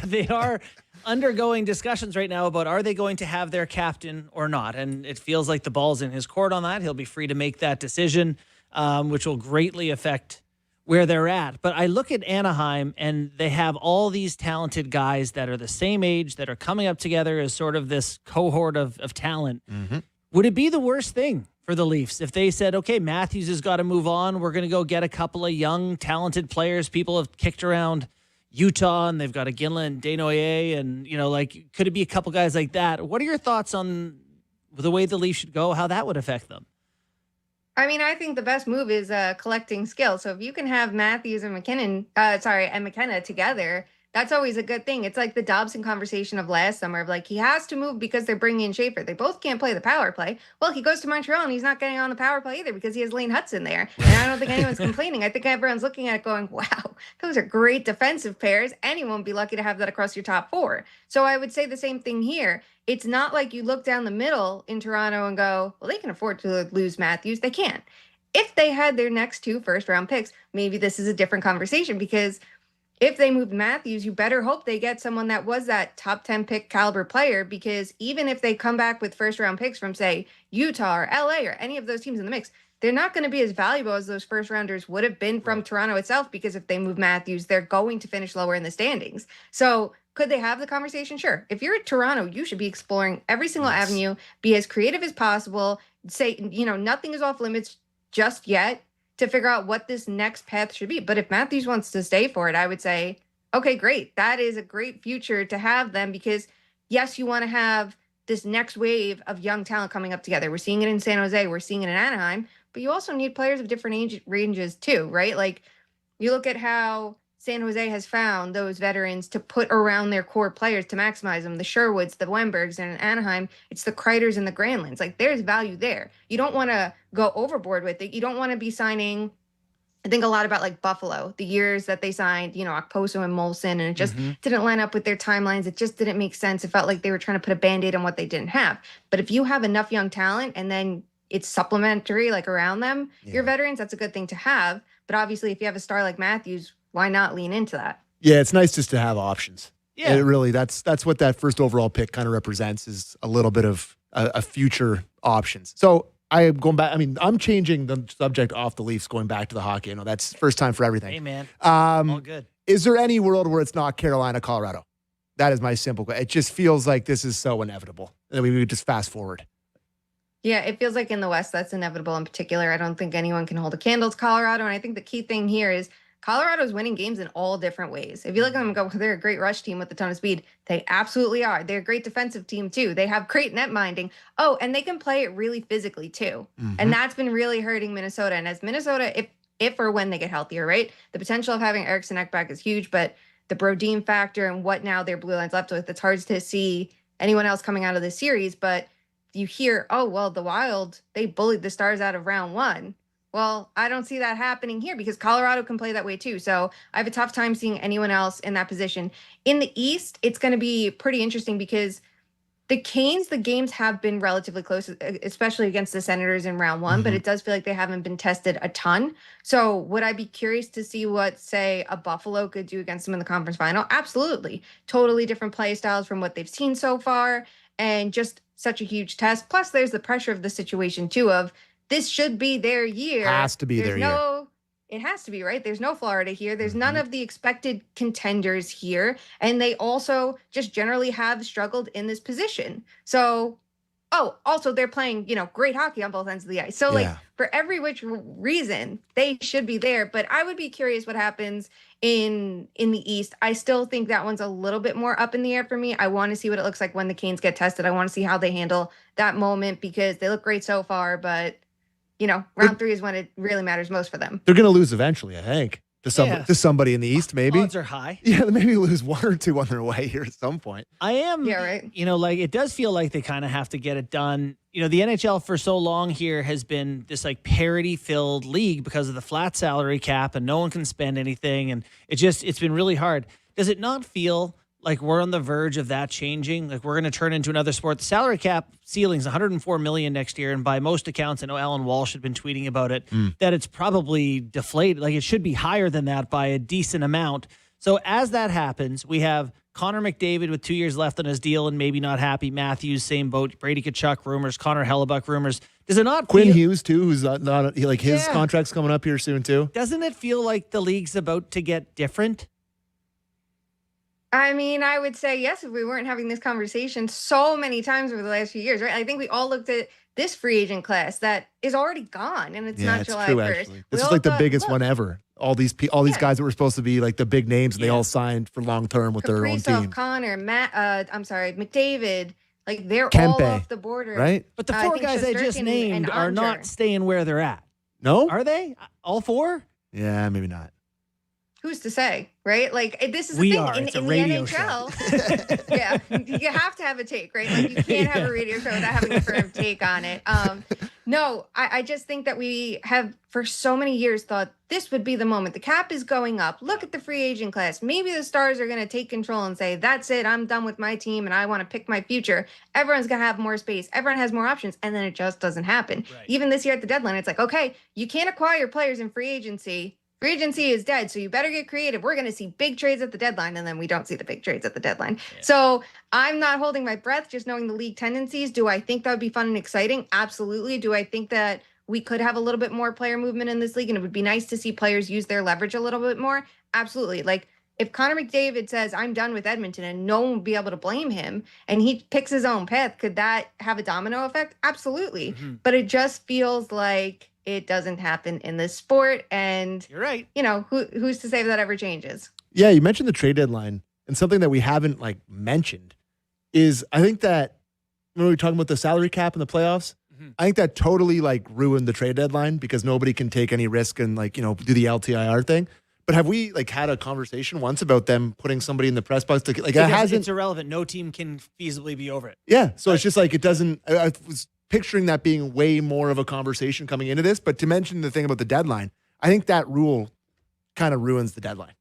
They are undergoing discussions right now about are they going to have their captain or not. And it feels like the ball's in his court on that. He'll be free to make that decision, which will greatly affect where they're at. But I look at Anaheim and they have all these talented guys that are the same age that are coming up together as sort of this cohort of talent. Mm-hmm. Would it be the worst thing for the Leafs if they said, okay, Matthews has got to move on. We're going to go get a couple of young, talented players. People have kicked around Utah and they've got a Ginla, Desnoyers, and, could it be a couple guys like that? What are your thoughts on the way the Leafs should go, how that would affect them? I mean, I think the best move is collecting skill. So if you can have Matthews and McKenna together, that's always a good thing. It's like the Dobson conversation of last summer of like, he has to move because they're bringing in Schaefer. They both can't play the power play. Well, he goes to Montreal and he's not getting on the power play either because he has Lane Hudson there. And I don't think anyone's complaining. I think everyone's looking at it going, wow, those are great defensive pairs. Anyone would be lucky to have that across your top four. So I would say the same thing here. It's not like you look down the middle in Toronto and go, well, they can afford to lose Matthews. They can't. If they had their next 2 first-round picks, maybe this is a different conversation, because if they moved Matthews, you better hope they get someone that was that top 10 pick caliber player, because even if they come back with first-round picks from, say, Utah or LA or any of those teams in the mix, they're not going to be as valuable as those first-rounders would have been from Toronto itself, because if they move Matthews, they're going to finish lower in the standings. So could they have the conversation? Sure. If you're at Toronto, you should be exploring every single avenue, be as creative as possible, say, nothing is off limits just yet, to figure out what this next path should be. But if Matthews wants to stay for it, I would say, okay, great. That is a great future to have them, because yes, you want to have this next wave of young talent coming up together. We're seeing it in San Jose. We're seeing it in Anaheim, but you also need players of different age ranges too, right? Like, you look at how San Jose has found those veterans to put around their core players to maximize them. The Sherwoods, the Wembergs, and in Anaheim, it's the Kreiders and the Granlunds. Like, there's value there. You don't want to go overboard with it. You don't want to be signing. I think a lot about like Buffalo, the years that they signed, Okposo and Molson, and it just didn't line up with their timelines. It just didn't make sense. It felt like they were trying to put a Band-Aid on what they didn't have. But if you have enough young talent and then it's supplementary, like around them, your veterans, that's a good thing to have. But obviously, if you have a star like Matthews, why not lean into that? Yeah, it's nice just to have options. Yeah, it really, that's what that first overall pick kind of represents, is a little bit of a future options. So I'm going back. I mean, I'm changing the subject off the Leafs, going back to the hockey. That's first time for everything. Hey, man. All good. Is there any world where it's not Carolina, Colorado? That is my simple question. It just feels like this is so inevitable. We would just fast forward. Yeah, it feels like in the West, that's inevitable in particular. I don't think anyone can hold a candle to Colorado. And I think the key thing here is Colorado's winning games in all different ways. If you look at them and go, they're a great rush team with a ton of speed, they absolutely are. They're a great defensive team too. They have great net minding. Oh, and they can play it really physically too. And that's been really hurting Minnesota. And as Minnesota, if or when they get healthier, right? The potential of having Eriksson Ek back is huge, but the Brodin factor and what now their blue line's left with, it's hard to see anyone else coming out of this series. But you hear, oh, well, the Wild, they bullied the Stars out of round 1. Well, I don't see that happening here, because Colorado can play that way too. So I have a tough time seeing anyone else in that position. In the East, it's going to be pretty interesting, because the Canes, the games have been relatively close, especially against the Senators in round 1, but it does feel like they haven't been tested a ton. So would I be curious to see what, say, a Buffalo could do against them in the conference final? Absolutely. Totally different play styles from what they've seen so far, and just such a huge test. Plus, there's the pressure of the situation too, of this should be their year. Has to be their year. It has to be, right? There's no Florida here. There's none of the expected contenders here. And they also just generally have struggled in this position. So, also they're playing, great hockey on both ends of the ice. So for every which reason, they should be there. But I would be curious what happens in the East. I still think that one's a little bit more up in the air for me. I want to see what it looks like when the Canes get tested. I want to see how they handle that moment, because they look great so far, but round 3 is when it really matters most for them. They're going to lose eventually, I think, to somebody in the East, maybe. Odds are high. Yeah, maybe lose 1 or 2 on their way here at some point. I am. Yeah, right. It does feel like they kind of have to get it done. The NHL for so long here has been this like parity-filled league because of the flat salary cap, and no one can spend anything, and it's been really hard. Does it not feel like we're on the verge of that changing? Like we're going to turn into another sport. The salary cap ceiling's $104 million next year, and by most accounts, I know Alan Walsh had been tweeting about it, that it's probably deflated. Like it should be higher than that by a decent amount. So as that happens, we have Connor McDavid with 2 years left on his deal and maybe not happy. Matthews, same boat. Brady Tkachuk rumors. Connor Hellebuck rumors. Does it not Quinn Hughes too, who's not like his contract's coming up here soon too? Doesn't it feel like the league's about to get different? I mean, I would say yes, if we weren't having this conversation so many times over the last few years, right? I think we all looked at this free agent class that is already gone, and it's not July 1st. Actually. This is like the biggest one ever. All these guys that were supposed to be like the big names, and they all signed for long term with their own team. Connor, McDavid, like they're all off the border, right? But the 4 guys I just named are not staying where they're at. No, are they? All 4? Yeah, maybe not. who's to say, right? Like this is the We thing are. in It's a the radio NHL. Yeah, you have to have a take, right? Like you can't have a radio show without having a firm take on it. No, I just think that we have for so many years thought this would be the moment. The cap is going up. Look at the free agent class. Maybe the Stars are going to take control and say, that's it. I'm done with my team and I want to pick my future. Everyone's going to have more space. Everyone has more options. And then it just doesn't happen. Right. Even this year at the deadline, it's like, okay, you can't acquire players in free agency. Free agency is dead, so you better get creative. We're going to see big trades at the deadline, and then we don't see the big trades at the deadline. Yeah. So I'm not holding my breath, just knowing the league tendencies. Do I think that would be fun and exciting? Absolutely. Do I think that we could have a little bit more player movement in this league, and it would be nice to see players use their leverage a little bit more? Absolutely. Like, if Connor McDavid says, I'm done with Edmonton, and no one would be able to blame him, and he picks his own path, could that have a domino effect? Absolutely. Mm-hmm. But it just feels like it doesn't happen in this sport. And you're right. You know, who's to say that ever changes? Yeah, you mentioned the trade deadline, and something that we haven't mentioned is I think that when we were talking about the salary cap in the playoffs, I think that totally ruined the trade deadline because nobody can take any risk and do the LTIR thing. But have we had a conversation once about them putting somebody in the press box? It's irrelevant. No team can feasibly be over it. Yeah, so it's just it doesn't. I was picturing that being way more of a conversation coming into this, but to mention the thing about the deadline, I think that rule kind of ruins the deadline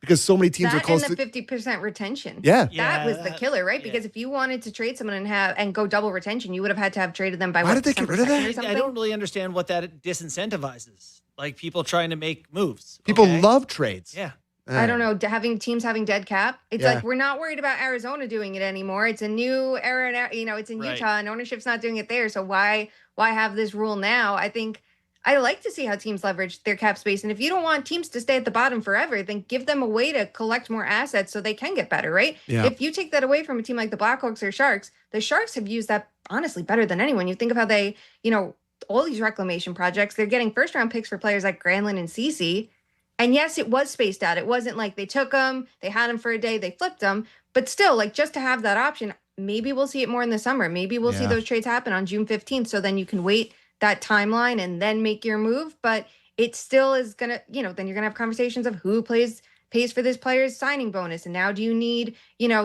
because so many teams are close and to 50% retention. Yeah, that was the killer, right? Because if you wanted to trade someone and go double retention, you would have had to have traded them by Why did they get rid of that? I don't really understand what that disincentivizes. Like people trying to make moves. People love trades. Yeah. I don't know, having teams having dead cap. It's like we're not worried about Arizona doing it anymore. It's a new era, it's in Utah and ownership's not doing it there. So why have this rule now? I think I like to see how teams leverage their cap space. And if you don't want teams to stay at the bottom forever, then give them a way to collect more assets so they can get better, right? Yeah. If you take that away from a team like the Blackhawks or Sharks, the Sharks have used that honestly better than anyone. You think of how they, all these reclamation projects, they're getting first round picks for players like Granlund and Ceci. And yes, it was spaced out. It wasn't like they took them, they had them for a day, they flipped them. But still, just to have that option, maybe we'll see it more in the summer. Maybe we'll see those trades happen on June 15th. So then you can wait that timeline and then make your move. But it still is going to, then you're going to have conversations of who pays for this player's signing bonus. And now do you need,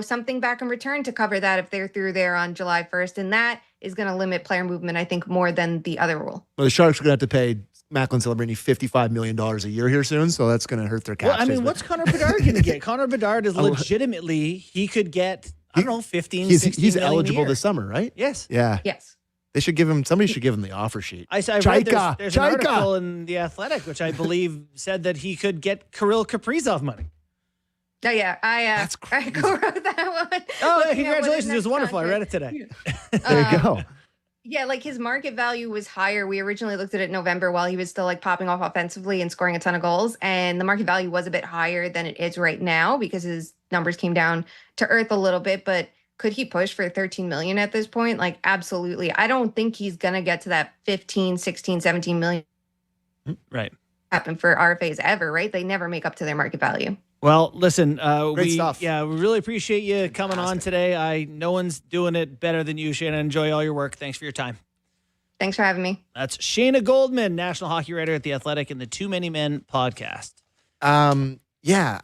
something back in return to cover that if they're through there on July 1st? And that is going to limit player movement, I think, more than the other rule. Well, the Sharks are going to have to pay Macklin Celebrini $55 million a year here soon, so that's going to hurt their cap. Well, what's Connor Bedard going to get? Connor Bedard is legitimately, he could get, 15, 16 He's million eligible a year. this summer, right? Yes. Yeah. Yes. They should give him, somebody should give him the offer sheet. I read there's an article in The Athletic, which I believe said that he could get Kirill Kaprizov money. Oh, yeah. I co-wrote that one. Oh, congratulations. It was wonderful. Contract. I read it today. There you go. Yeah, his market value was higher. We originally looked at it in November while he was still popping off offensively and scoring a ton of goals. And the market value was a bit higher than it is right now because his numbers came down to earth a little bit. But could he push for 13 million at this point? Absolutely. I don't think he's going to get to that 15, 16, 17 million. Right. Happen for RFAs ever, right? They never make up to their market value. Well, listen, Great stuff. Yeah, we really appreciate you coming on today. No one's doing it better than you, Shayna. Enjoy all your work. Thanks for your time. Thanks for having me. That's Shayna Goldman, national hockey writer at The Athletic and the Too Many Men podcast. Yeah,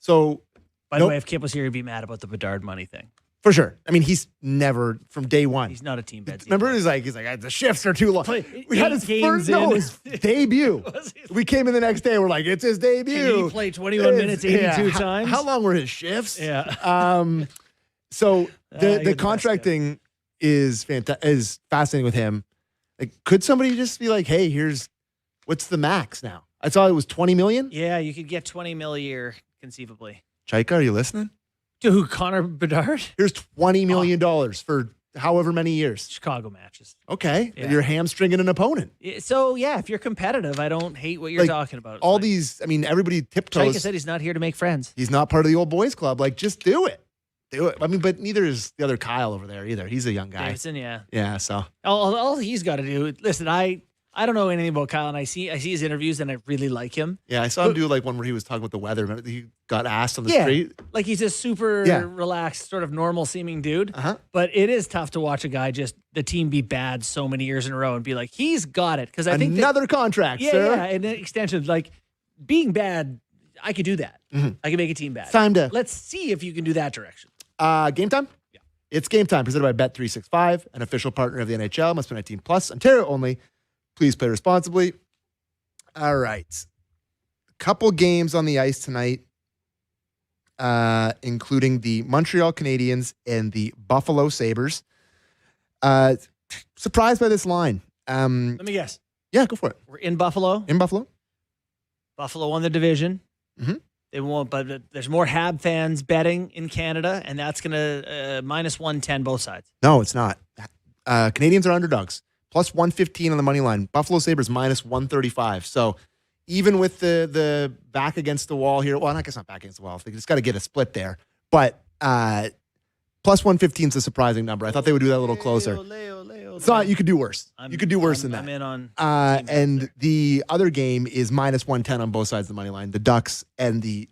so. By the way, if Kip was here, he'd be mad about the Bedard money thing. For sure. He's never, from day one. He's not a team bed. Remember, he's like, the shifts are too long. We had his his debut. We came in the next day. We're like, it's his debut. Can he play 21 minutes 82 times? How long were his shifts? Yeah. So the contracting is fascinating with him. Could somebody just be like, hey, what's the max now? I saw it was 20 million. Yeah, you could get 20 mil a year, conceivably. Chayka, are you listening? To who? Connor Bedard? Here's $20 million for however many years. Chicago matches. Okay. Yeah. You're hamstringing an opponent. So, yeah, if you're competitive, I don't hate what you're talking about. All these, everybody tiptoes. Chayka said he's not here to make friends. He's not part of the old boys club. Just do it. Do it. But neither is the other Kyle over there either. He's a young guy. Davidson, yeah. Yeah, so. All he's got to do, listen, I don't know anything about Kyle, and I see his interviews, and I really like him. Yeah, I saw him do one where he was talking about the weather. Remember, he got asked on the street. He's a super relaxed, sort of normal seeming dude. Uh-huh. But it is tough to watch a guy the team be bad so many years in a row and be like, he's got it. Because I think another contract, sir. Yeah, and an extension being bad. I could do that. Mhm. I can make a team bet. Time to Let's see if you can do that direction. game time. Yeah. It's game time. Presented by Bet365, an official partner of the NHL. Must be 19 plus. Ontario only. Please play responsibly. All right. Couple games on the ice tonight, including the Montreal Canadiens and the Buffalo Sabres. Surprised by this line. Let me guess. Yeah, go for it. We're in Buffalo. In Buffalo? Buffalo won the division. Mhm. They won't, but there's more Hab fans betting in Canada, and that's going to minus 110 both sides. No, it's not. Canadians are underdogs. Plus 115 on the money line. Buffalo Sabres minus 135. So even with the back against the wall here, well, I guess not back against the wall. They just got to get a split there. But plus 115 is a surprising number. I thought they would do that a little closer. It's not. You could do worse. You could do worse than that. I'm in on. And the other game is minus 110 on both sides of the money line. The Ducks and the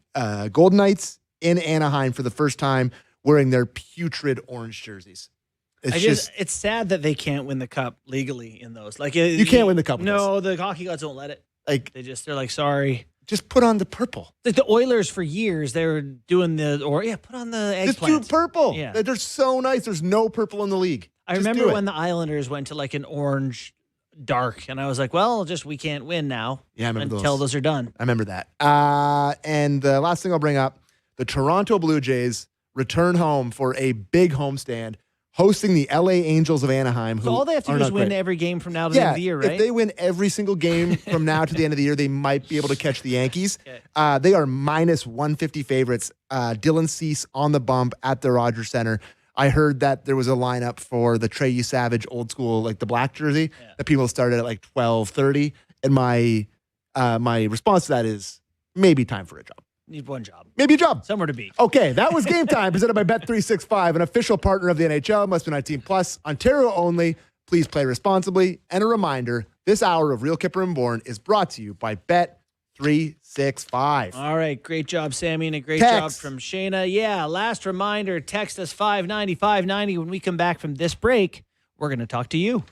Golden Knights in Anaheim for the first time wearing their putrid orange jerseys. It's sad that they can't win the cup legally in those. Like you can't win the cup. No, the hockey gods don't let it. Like they're like, sorry. Just put on the purple. Like the Oilers for years, they were doing put on the eggplant. Just do purple. Yeah. They're so nice. There's no purple in the league. I remember when the Islanders went to like an orange dark, and I was like, well, we can't win now. Yeah, I remember until those are done. I remember that. And the last thing I'll bring up, the Toronto Blue Jays return home for a big homestand, hosting the LA Angels of Anaheim. So all they have to do is win every game from now to the end of the year, right? If they win every single game from now to the end of the year, they might be able to catch the Yankees. Okay. They are minus 150 favorites. Dylan Cease on the bump at the Rogers Center. I heard that there was a lineup for the Trey Savage old school, like the black jersey, that people started at like 12:30. And my response to that is maybe time for a job. Need one job. Maybe a job. Somewhere to be. Okay, that was Game Time, presented by Bet365, an official partner of the NHL. Must be 19 plus. Ontario only. Please play responsibly. And a reminder, this hour of Real Kyper and Bourne is brought to you by Bet365. All right, great job, Sammy, and a great job from Shayna. Yeah, last reminder, text us 590 590. When we come back from this break, we're going to talk to you.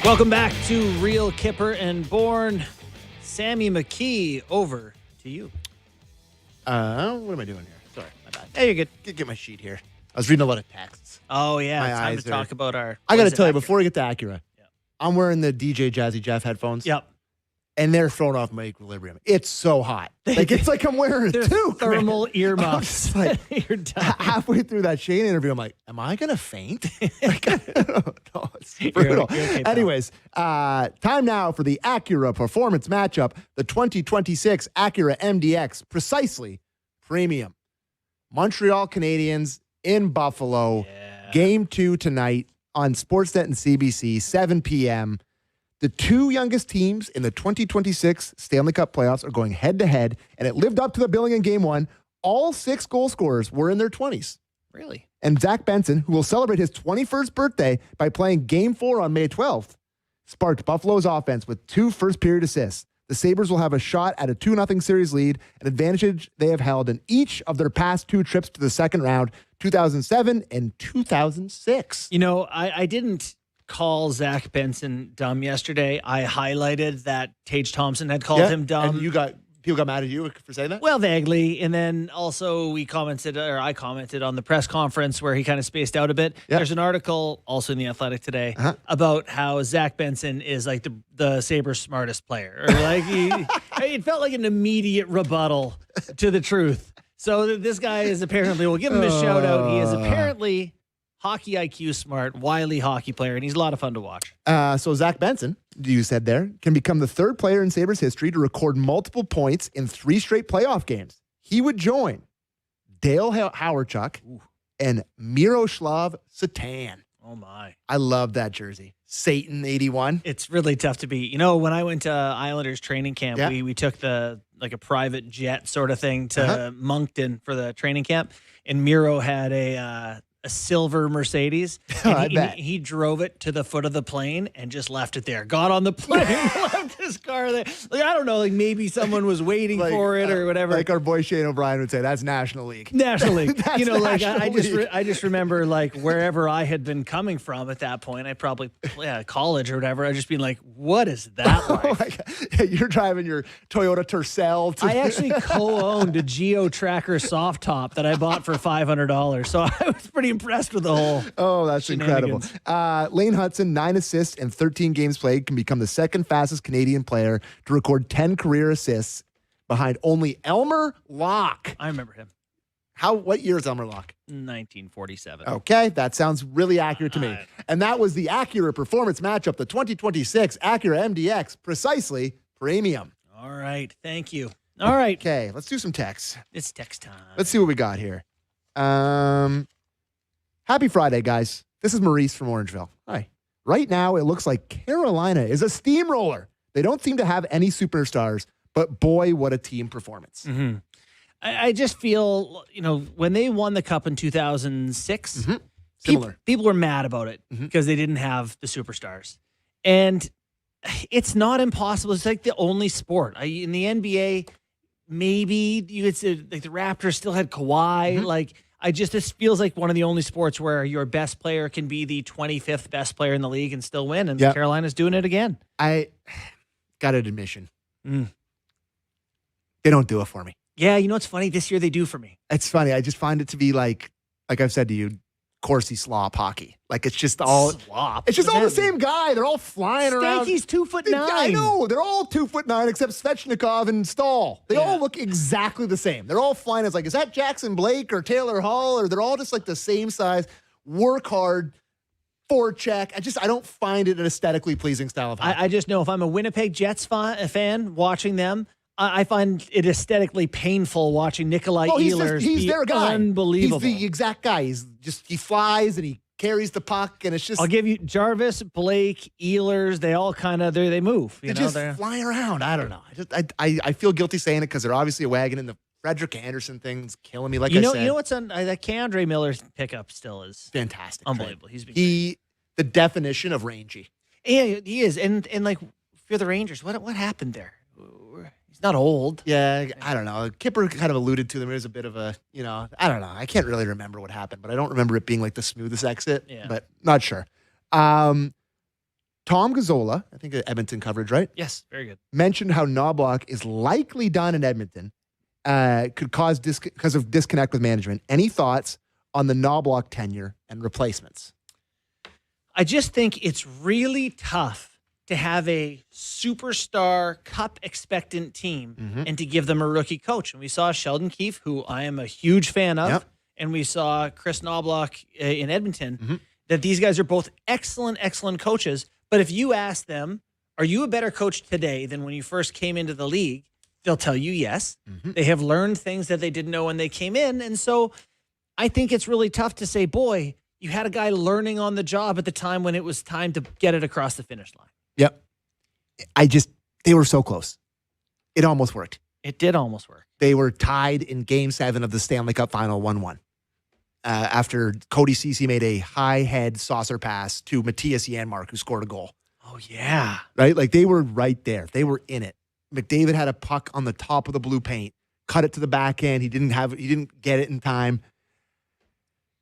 Welcome back to Real Kyper and Bourne. Sammy McKee, over to you. What am I doing here? Sorry, my bad. Hey, you're good. Get my sheet here. I was reading a lot of texts. Oh, yeah. My It's time eyes to are- talk about our... I got to what is tell it, you, before we get to Acura, I'm wearing the DJ Jazzy Jeff headphones. Yep. And they're throwing off my equilibrium. It's so hot. Like, it's like I'm wearing a They're toque. thermal man. earmuffs. I'm just like, You're done. halfway through that Shayna interview, I'm like, am I going to faint? Like, I don't know. It's You're brutal. okay, pal. Anyways, time now for the Acura Performance Matchup, the 2026 Acura MDX, precisely premium. Montreal Canadiens in Buffalo. Yeah. Game 2 tonight on Sportsnet and CBC, 7 p.m. The two youngest teams in the 2026 Stanley Cup playoffs are going head-to-head, and it lived up to the billing in Game 1. All 6 goal scorers were in their 20s. Really? And Zach Benson, who will celebrate his 21st birthday by playing Game 4 on May 12th, sparked Buffalo's offense with 2 first-period assists. The Sabres will have a shot at a 2-0 series lead, an advantage they have held in each of their past 2 trips to the second round, 2007 and 2006. You know, I didn't call Zach Benson dumb yesterday. I highlighted that Tage Thompson had called him dumb. And people got mad at you for saying that? Well, vaguely. And then also I commented on the press conference where he kind of spaced out a bit. Yep. There's an article also in The Athletic today about how Zach Benson is like the Sabres' smartest player. Or like it felt like an immediate rebuttal to the truth. So this guy is apparently, we'll give him a shout out. He is apparently hockey IQ smart, wily hockey player, and he's a lot of fun to watch. So Zach Benson, you said there, can become the 3rd player in Sabres history to record multiple points in 3 straight playoff games. He would join Dale Hawerchuk and Miroslav Satan. Oh, my. I love that jersey. Satan 81. It's really tough to beat. You know, when I went to Islanders training camp, we took a private jet sort of thing to Moncton for the training camp, and Miro had a silver Mercedes. And he drove it to the foot of the plane and just left it there. Got on the plane, left his car there. Like, I don't know, like maybe someone was waiting for it or whatever. Like our boy Shane O'Brien would say, that's National League. National League. That's you know, like National I just remember like wherever I had been coming from at that point, I probably college or whatever. I just been like, what is that like? Oh my God. You're driving your Toyota Tercel. I actually co-owned a Geo Tracker soft top that I bought for $500. So I was pretty impressed with the whole. Oh, that's incredible. Lane Hudson, 9 assists and 13 games played, can become the 2nd fastest Canadian player to record 10 career assists behind only Elmer Locke. I remember him. What year is Elmer Locke? 1947. Okay, that sounds really accurate to me. And that was the Acura Performance Matchup, the 2026 Acura MDX, precisely premium. All right, thank you. All right. Okay, let's do some texts. It's text time. Let's see what we got here. Happy Friday, guys. This is Maurice from Orangeville. Hi. Right now, it looks like Carolina is a steamroller. They don't seem to have any superstars, but boy, what a team performance. Mm-hmm. I just feel, you know, when they won the Cup in 2006, people were mad about it because they didn't have the superstars. And it's not impossible. It's like the only sport. In the NBA, maybe you would say like the Raptors still had Kawhi. This feels like one of the only sports where your best player can be the 25th best player in the league and still win. And Carolina's doing it again. I got an admission. They don't do it for me. Yeah, you know what's funny? This year they do for me. It's funny. I just find it to be like I've said to you, Corsi slop hockey. Like it's just all slop. It's just all the same guy. They're all flying around. Stanky's 2'9". I know. They're all 2'9" except Svechnikov and Stahl. They all look exactly the same. They're all flying as like, is that Jackson Blake or Taylor Hall? Or they're all just like the same size, work hard, forecheck. I don't find it an aesthetically pleasing style of hockey. I just know if I'm a Winnipeg Jets fan watching them, I find it aesthetically painful watching Nikolai Ehlers. He's their guy. Unbelievable. He's the exact guy. He flies and he carries the puck, and it's just. I'll give you Jarvis, Blake, Ehlers. They all kind of they move. They're just flying around. I don't know. I feel guilty saying it because they're obviously a wagon, and the Frederick Anderson thing's killing me. You know what's on that Keandre Miller's pickup still is fantastic, unbelievable. Right? He's the definition of rangy. Yeah, he is, and like for the Rangers, what happened there? He's not old. Yeah, I don't know. Kyper kind of alluded to them. It was a bit of a, I don't know. I can't really remember what happened, but I don't remember it being like the smoothest exit, but not sure. Tom Gazzola, I think Edmonton coverage, right? Yes, very good. Mentioned how Knobloch is likely done in Edmonton. Could cause because of disconnect with management. Any thoughts on the Knobloch tenure and replacements? I just think it's really tough to have a superstar cup expectant team and to give them a rookie coach. And we saw Sheldon Keefe, who I am a huge fan of, and we saw Chris Knobloch in Edmonton, that these guys are both excellent, excellent coaches. But if you ask them, are you a better coach today than when you first came into the league? They'll tell you yes. They have learned things that they didn't know when they came in. And so I think it's really tough to say, boy, you had a guy learning on the job at the time when it was time to get it across the finish line. Yep. They were so close. It almost worked. It did almost work. They were tied in Game 7 of the Stanley Cup Final 1-1. After Cody Ceci made a high head saucer pass to Matthias Janmark, who scored a goal. Oh, yeah. Right? Like, they were right there. They were in it. McDavid had a puck on the top of the blue paint, cut it to the backhand. He didn't get it in time.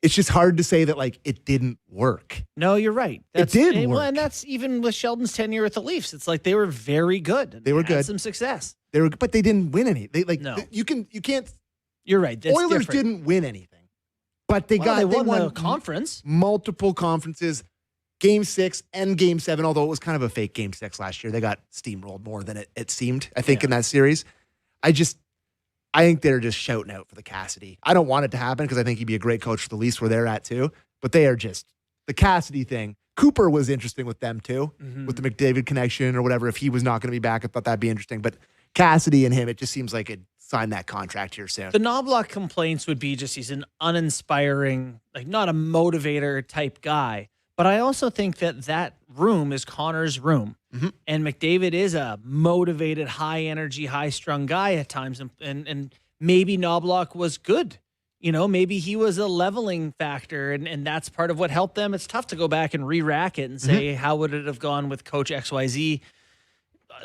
It's just hard to say that, like, it didn't work. No, you're right. It did work. Well, and that's even with Sheldon's tenure with the Leafs. It's like they were very good. They were had good. Some success. But they didn't win any. No. You can't. You're right. That's Oilers different. didn't win anything, but they won won the conference. Multiple conferences, Game 6 and Game 7. Although it was kind of a fake Game 6 last year, they got steamrolled more than it seemed. I think in that series, I think they're just shouting out for the Cassidy. I don't want it to happen because I think he'd be a great coach for the Leafs where they're at too. But they are just the Cassidy thing. Cooper was interesting with them too, with the McDavid connection or whatever. If he was not going to be back, I thought that'd be interesting. But Cassidy and him, it just seems like it signed that contract here soon. The Knobloch complaints would be just he's an uninspiring, like not a motivator type guy. But I also think that room is Connor's room. And McDavid is a motivated, high energy, high strung guy at times. And maybe Knobloch was good. You know, maybe he was a leveling factor and that's part of what helped them. It's tough to go back and re-rack it and say, how would it have gone with Coach XYZ?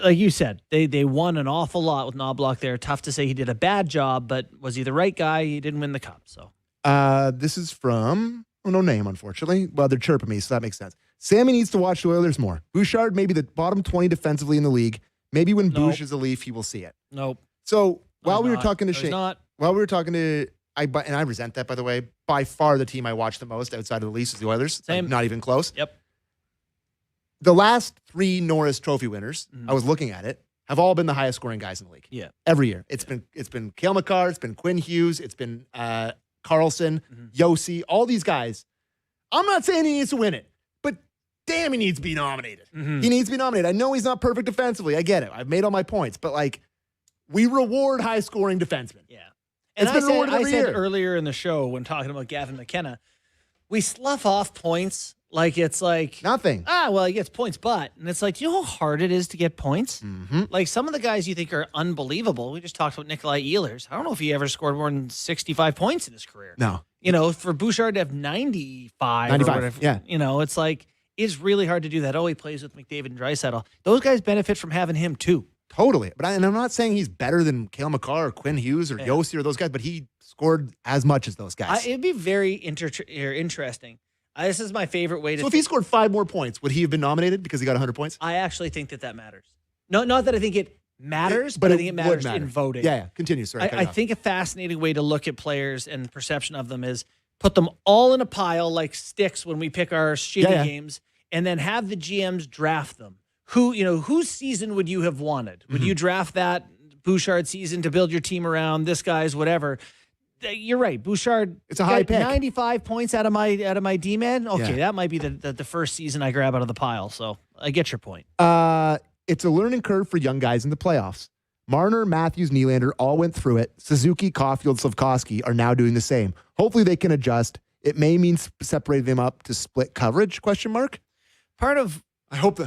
Like you said, they won an awful lot with Knobloch there. Tough to say he did a bad job, but was he the right guy? He didn't win the cup. So this is from no name, unfortunately. Well, they're chirping me, so that makes sense. Sammy needs to watch the Oilers more. Bouchard may be the bottom 20 defensively in the league. Maybe when Bouch is a Leaf, he will see it. Nope. So while we were talking to Shane, not. while we were talking to, and I resent that, by the way, by far the team I watch the most outside of the Leafs is the Oilers. Same. Like, not even close. Yep. The last 3 Norris Trophy winners, I was looking at it, have all been the highest scoring guys in the league. Yeah. Every year. It's been Cale Makar, it's been Quinn Hughes, it's been Carlson, Yossi, all these guys. I'm not saying he needs to win it, but damn, he needs to be nominated. He needs to be nominated. I know he's not perfect defensively. I get it. I've made all my points, but like, we reward high scoring defensemen. Yeah. And I said earlier in the show when talking about Gavin McKenna, we slough off points like it's like nothing. Well, he gets points, and it's like, you know how hard it is to get points? Like some of the guys you think are unbelievable. We just talked about Nikolai Ehlers. I don't know if he ever scored more than 65 points in his career. No. You know, for Bouchard to have 95 or whatever, yeah. You know, it's like, it's really hard to do that. Oh, he plays with McDavid and Draisaitl. Those guys benefit from having him too. Totally. But I'm not saying he's better than Cale Makar or Quinn Hughes or Yossi or those guys, but he scored as much as those guys. It'd be very interesting. This is my favorite way to. So if he scored 5 more points, would he have been nominated because he got 100 points? I actually think that matters. No, not that I think it matters, but I think it matters in voting. Yeah. Continue. Sorry. I think a fascinating way to look at players and perception of them is put them all in a pile like sticks when we pick our shitty games, and then have the GMs draft them. Whose season would you have wanted? Would you draft that Bouchard season to build your team around this guy's whatever? You're right. Bouchard, it's a high pick. 95 points out of my D-man. Okay, that might be the first season I grab out of the pile. So I get your point. It's a learning curve for young guys in the playoffs. Marner, Matthews, Nylander all went through it. Suzuki, Caulfield, Slafkovsky are now doing the same. Hopefully they can adjust. It may mean separating them up to split coverage, ? I hope they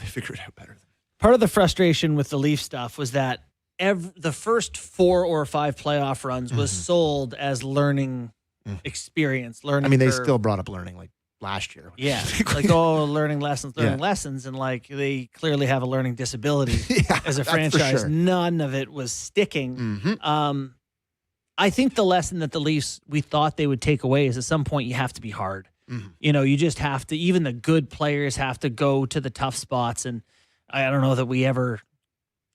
figure it out better. Part of the frustration with the Leaf stuff was that the first 4 or 5 playoff runs was sold as learning experience, learning. I mean, they curve. still brought up learning like last year. Yeah, like learning lessons, and like they clearly have a learning disability as a franchise. Sure. None of it was sticking. I think the lesson that the Leafs we thought they would take away is at some point you have to be hard. You just have to, even the good players have to go to the tough spots. And I don't know that we ever,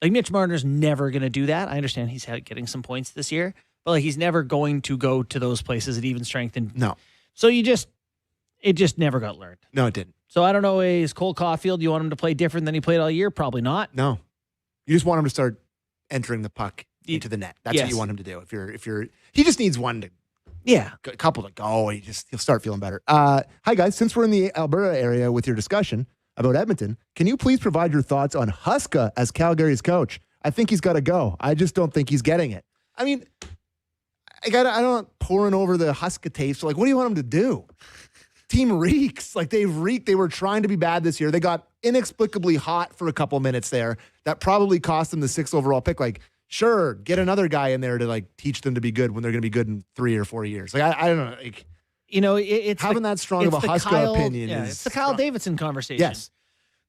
like Mitch Marner's never going to do that. I understand he's getting some points this year, but like he's never going to go to those places at even strength. And no. So it just never got learned. No, it didn't. So I don't know, is Cole Caulfield, you want him to play different than he played all year? Probably not. No. You just want him to start entering the puck into the net. That's what you want him to do. He just needs a couple to go. He'll start feeling better. Hi guys, since we're in the Alberta area with your discussion about Edmonton, can you please provide your thoughts on Huska as Calgary's coach? I think he's got to go. I just don't think he's getting it. I mean, I don't pouring over the Huska tapes. Like, what do you want him to do? Team reeks. Like they were trying to be bad this year. They got inexplicably hot for a couple minutes there. That probably cost them the 6th overall pick. Like, sure, get another guy in there to like teach them to be good when they're going to be good in 3 or 4 years. Like I don't know. Like, it's having that strong of a Huska opinion. It's the Kyle Davidson conversation. Yes,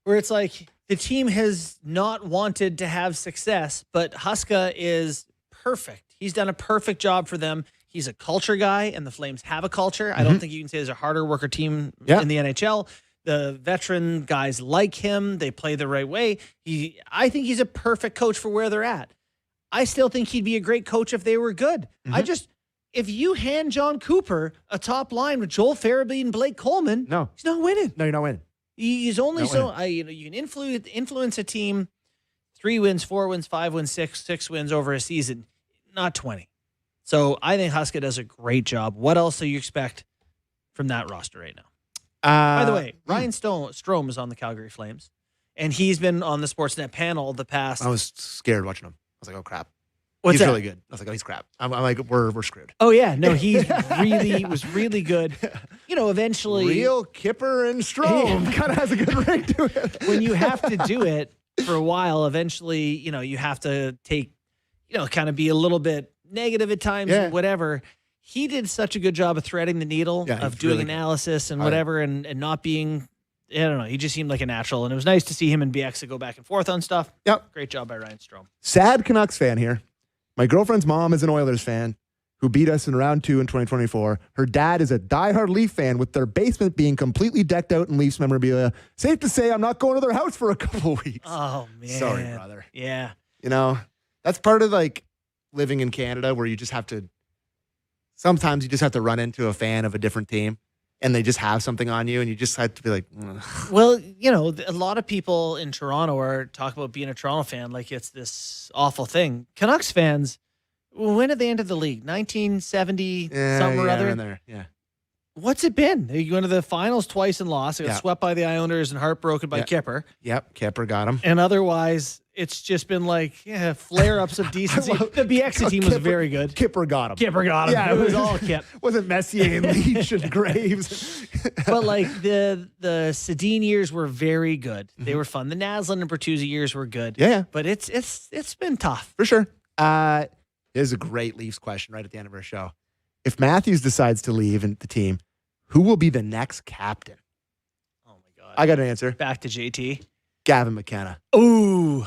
where it's like the team has not wanted to have success, but Huska is perfect. He's done a perfect job for them. He's a culture guy, and the Flames have a culture. I don't think you can say there's a harder worker team in the NHL. The veteran guys like him. They play the right way. I think he's a perfect coach for where they're at. I still think he'd be a great coach if they were good. If you hand John Cooper a top line with Joel Farabee and Blake Coleman, he's not winning. No, you're not winning. He's only you can influence a team 3 wins, 4 wins, 5 wins, 6 wins over a season, not 20. So I think Huska does a great job. What else do you expect from that roster right now? By the way, Ryan Strome is on the Calgary Flames, and he's been on the Sportsnet panel the past. I was scared watching him. I was like, oh crap. He's really good. I was like, oh, he's crap. I'm like, we're screwed. Oh yeah, no, he was really good. Eventually, real Kyper and Strome kind of has a good ring to it. When you have to do it for a while, eventually, you have to take, kind of be a little bit negative at times, and whatever. He did such a good job of threading the needle, of doing analysis and whatever, and not being, I don't know, he just seemed like a natural. And it was nice to see him and BX go back and forth on stuff. Yep. Great job by Ryan Strome. Sad Canucks fan here. My girlfriend's mom is an Oilers fan who beat us in round 2 in 2024. Her dad is a diehard Leaf fan with their basement being completely decked out in Leafs memorabilia. Safe to say I'm not going to their house for a couple of weeks. Oh, man. Sorry, brother. Yeah. That's part of like living in Canada where you just have to, sometimes you just have to run into a fan of a different team and they just have something on you and you just have to be like, ugh. Well, a lot of people in Toronto are talking about being a Toronto fan like it's this awful thing. Canucks fans, when did they enter the league? 1970 something or other? In there. Yeah. What's it been? They go into the finals twice and lost. They got swept by the Islanders and heartbroken by Kyper. Yep, Kyper got him. And otherwise, it's just been like flare-ups of decency. The BX team was very good. Kyper got him. Yeah, it was all Kip. Wasn't Messier and Leach and Graves. But like the Sedin years were very good. They were fun. The Naslund and Bertuzzi years were good. Yeah. But it's been tough. For sure. Here's a great Leafs question right at the end of our show. If Matthews decides to leave the team, who will be the next captain? Oh, my God. I got an answer. Back to JT. Gavin McKenna. Ooh.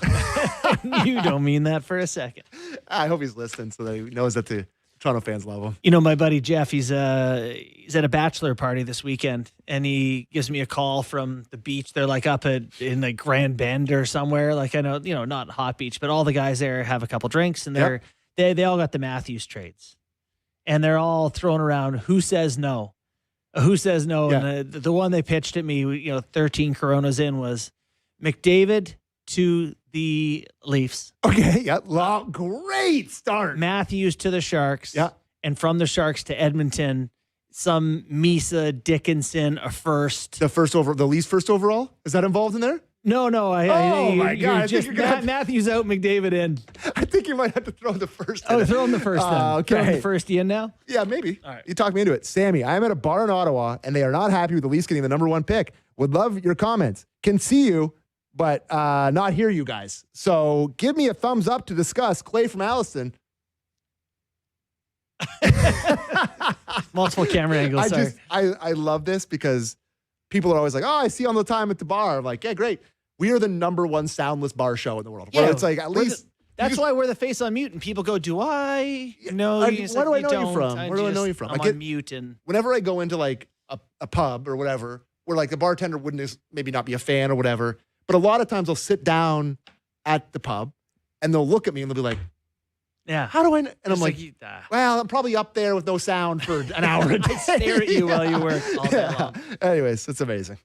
You don't mean that for a second. I hope he's listening so that he knows that the Toronto fans love him. My buddy Jeff, he's at a bachelor party this weekend, and he gives me a call from the beach. They're like up in like Grand Bend or somewhere. Like I know, not Hot Beach, but all the guys there have a couple drinks, and they all got the Matthews trades. And they're all throwing around who says no. Who says no? Yeah. And the one they pitched at me, 13 Coronas in, was McDavid to the Leafs. Okay, yeah. Great start. Matthews to the Sharks. Yeah. And from the Sharks to Edmonton, some Misa Dickinson, a first. The Leafs first overall? Is that involved in there? No. My God. Matthews out, McDavid in. I think you might have to throw the first. Throw him the first then. Okay. Throw him the first in now? Yeah, maybe. All right. You talked me into it. Sammy, I'm at a bar in Ottawa, and they are not happy with the Leafs getting the number 1 pick. Would love your comments. Can see you, but not hear you guys. So give me a thumbs up to discuss. Clay from Allison. Multiple camera angles. Sorry. I love this because people are always like, oh, I see you all the time at the bar. I'm like, yeah, great. We are the number 1 soundless bar show in the world. Where it's like, at least. That's why we're the face on mute, and people go, do I know you? Where do I know you from? Where do I know you from? I'm on mute. And whenever I go into like a pub or whatever, where like the bartender wouldn't maybe not be a fan or whatever. But a lot of times they'll sit down at the pub and they'll look at me and they'll be like, yeah, how do I know? And I'm like, "Ah." well, I'm probably up there with no sound for an hour a day. Stare at you while you work all day long. Anyways, it's amazing.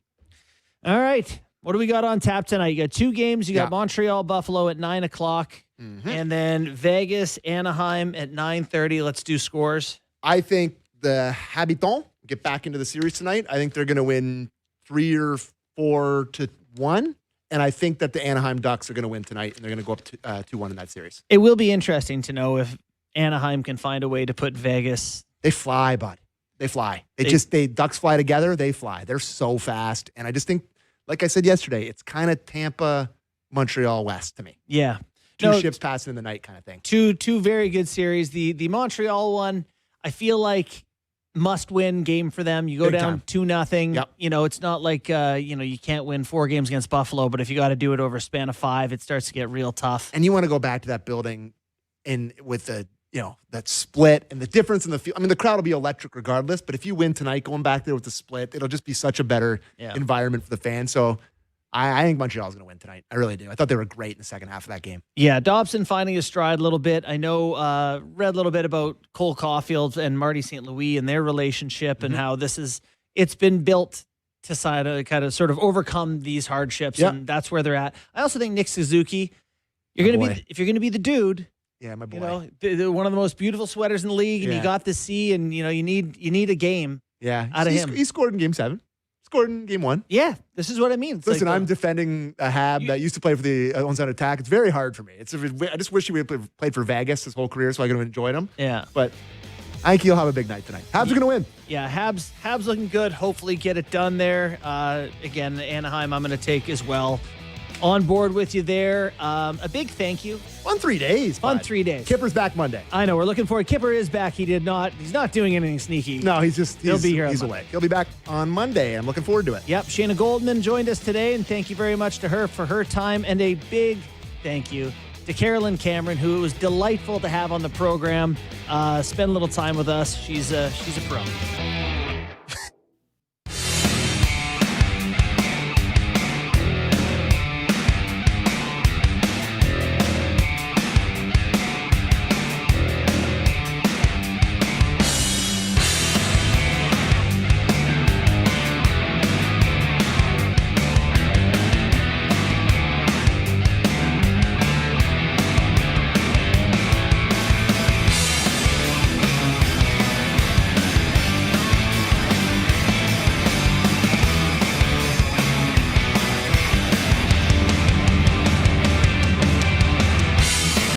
All right. What do we got on tap tonight? You got 2 games. You got Montreal, Buffalo at 9 o'clock. Mm-hmm. And then Vegas, Anaheim at 9:30. Let's do scores. I think the Habitants get back into the series tonight. I think they're going to win 3 or 4-1. And I think that the Anaheim Ducks are going to win tonight, and they're going to go up 2-1 in that series. It will be interesting to know if Anaheim can find a way to put Vegas. They fly, bud. They fly. They Ducks fly together. They fly. They're so fast. And I just think, like I said yesterday, it's kind of Tampa, Montreal West to me. Yeah. Two ships passing in the night kind of thing. Two very good series. The Montreal one, I feel like must-win game for them. You go Big down time. 2-0. Yep. It's not like you can't win 4 games against Buffalo, but if you got to do it over a span of 5, it starts to get real tough. And you want to go back to that building with the that split and the difference in the field. I mean, the crowd will be electric regardless, but if you win tonight, going back there with the split, it'll just be such a better environment for the fans. So I think Montreal's going to win tonight. I really do. I thought they were great in the second half of that game. Yeah, Dobson finding his stride a little bit. I know, read a little bit about Cole Caulfield and Marty St. Louis and their relationship and how it's been built to kind of sort of overcome these hardships, and that's where they're at. I also think Nick Suzuki, if you're going to be the dude. Yeah, my boy. One of the most beautiful sweaters in the league, and you got the C, and you need a game. Out of him. He scored in Game 7. Scored in Game 1. Yeah, this is what I mean. Listen, I'm defending a Hab that used to play for the on-side attack. It's very hard for me. I just wish he would have played for Vegas his whole career so I could have enjoyed him. Yeah. But I think he'll have a big night tonight. Habs are going to win. Yeah, Habs looking good. Hopefully get it done there. Again, Anaheim I'm going to take as well. On board with you there. A big thank you. On 3 days. On 3 days. Kipper's back Monday. I know. We're looking for it. Kipper is back. He's not doing anything sneaky. No, he'll be here. He's away. He'll be back on Monday. I'm looking forward to it. Yep. Shayna Goldman joined us today, and thank you very much to her for her time. And a big thank you to Carolyn Cameron, who it was delightful to have on the program. Spend a little time with us. She's a pro.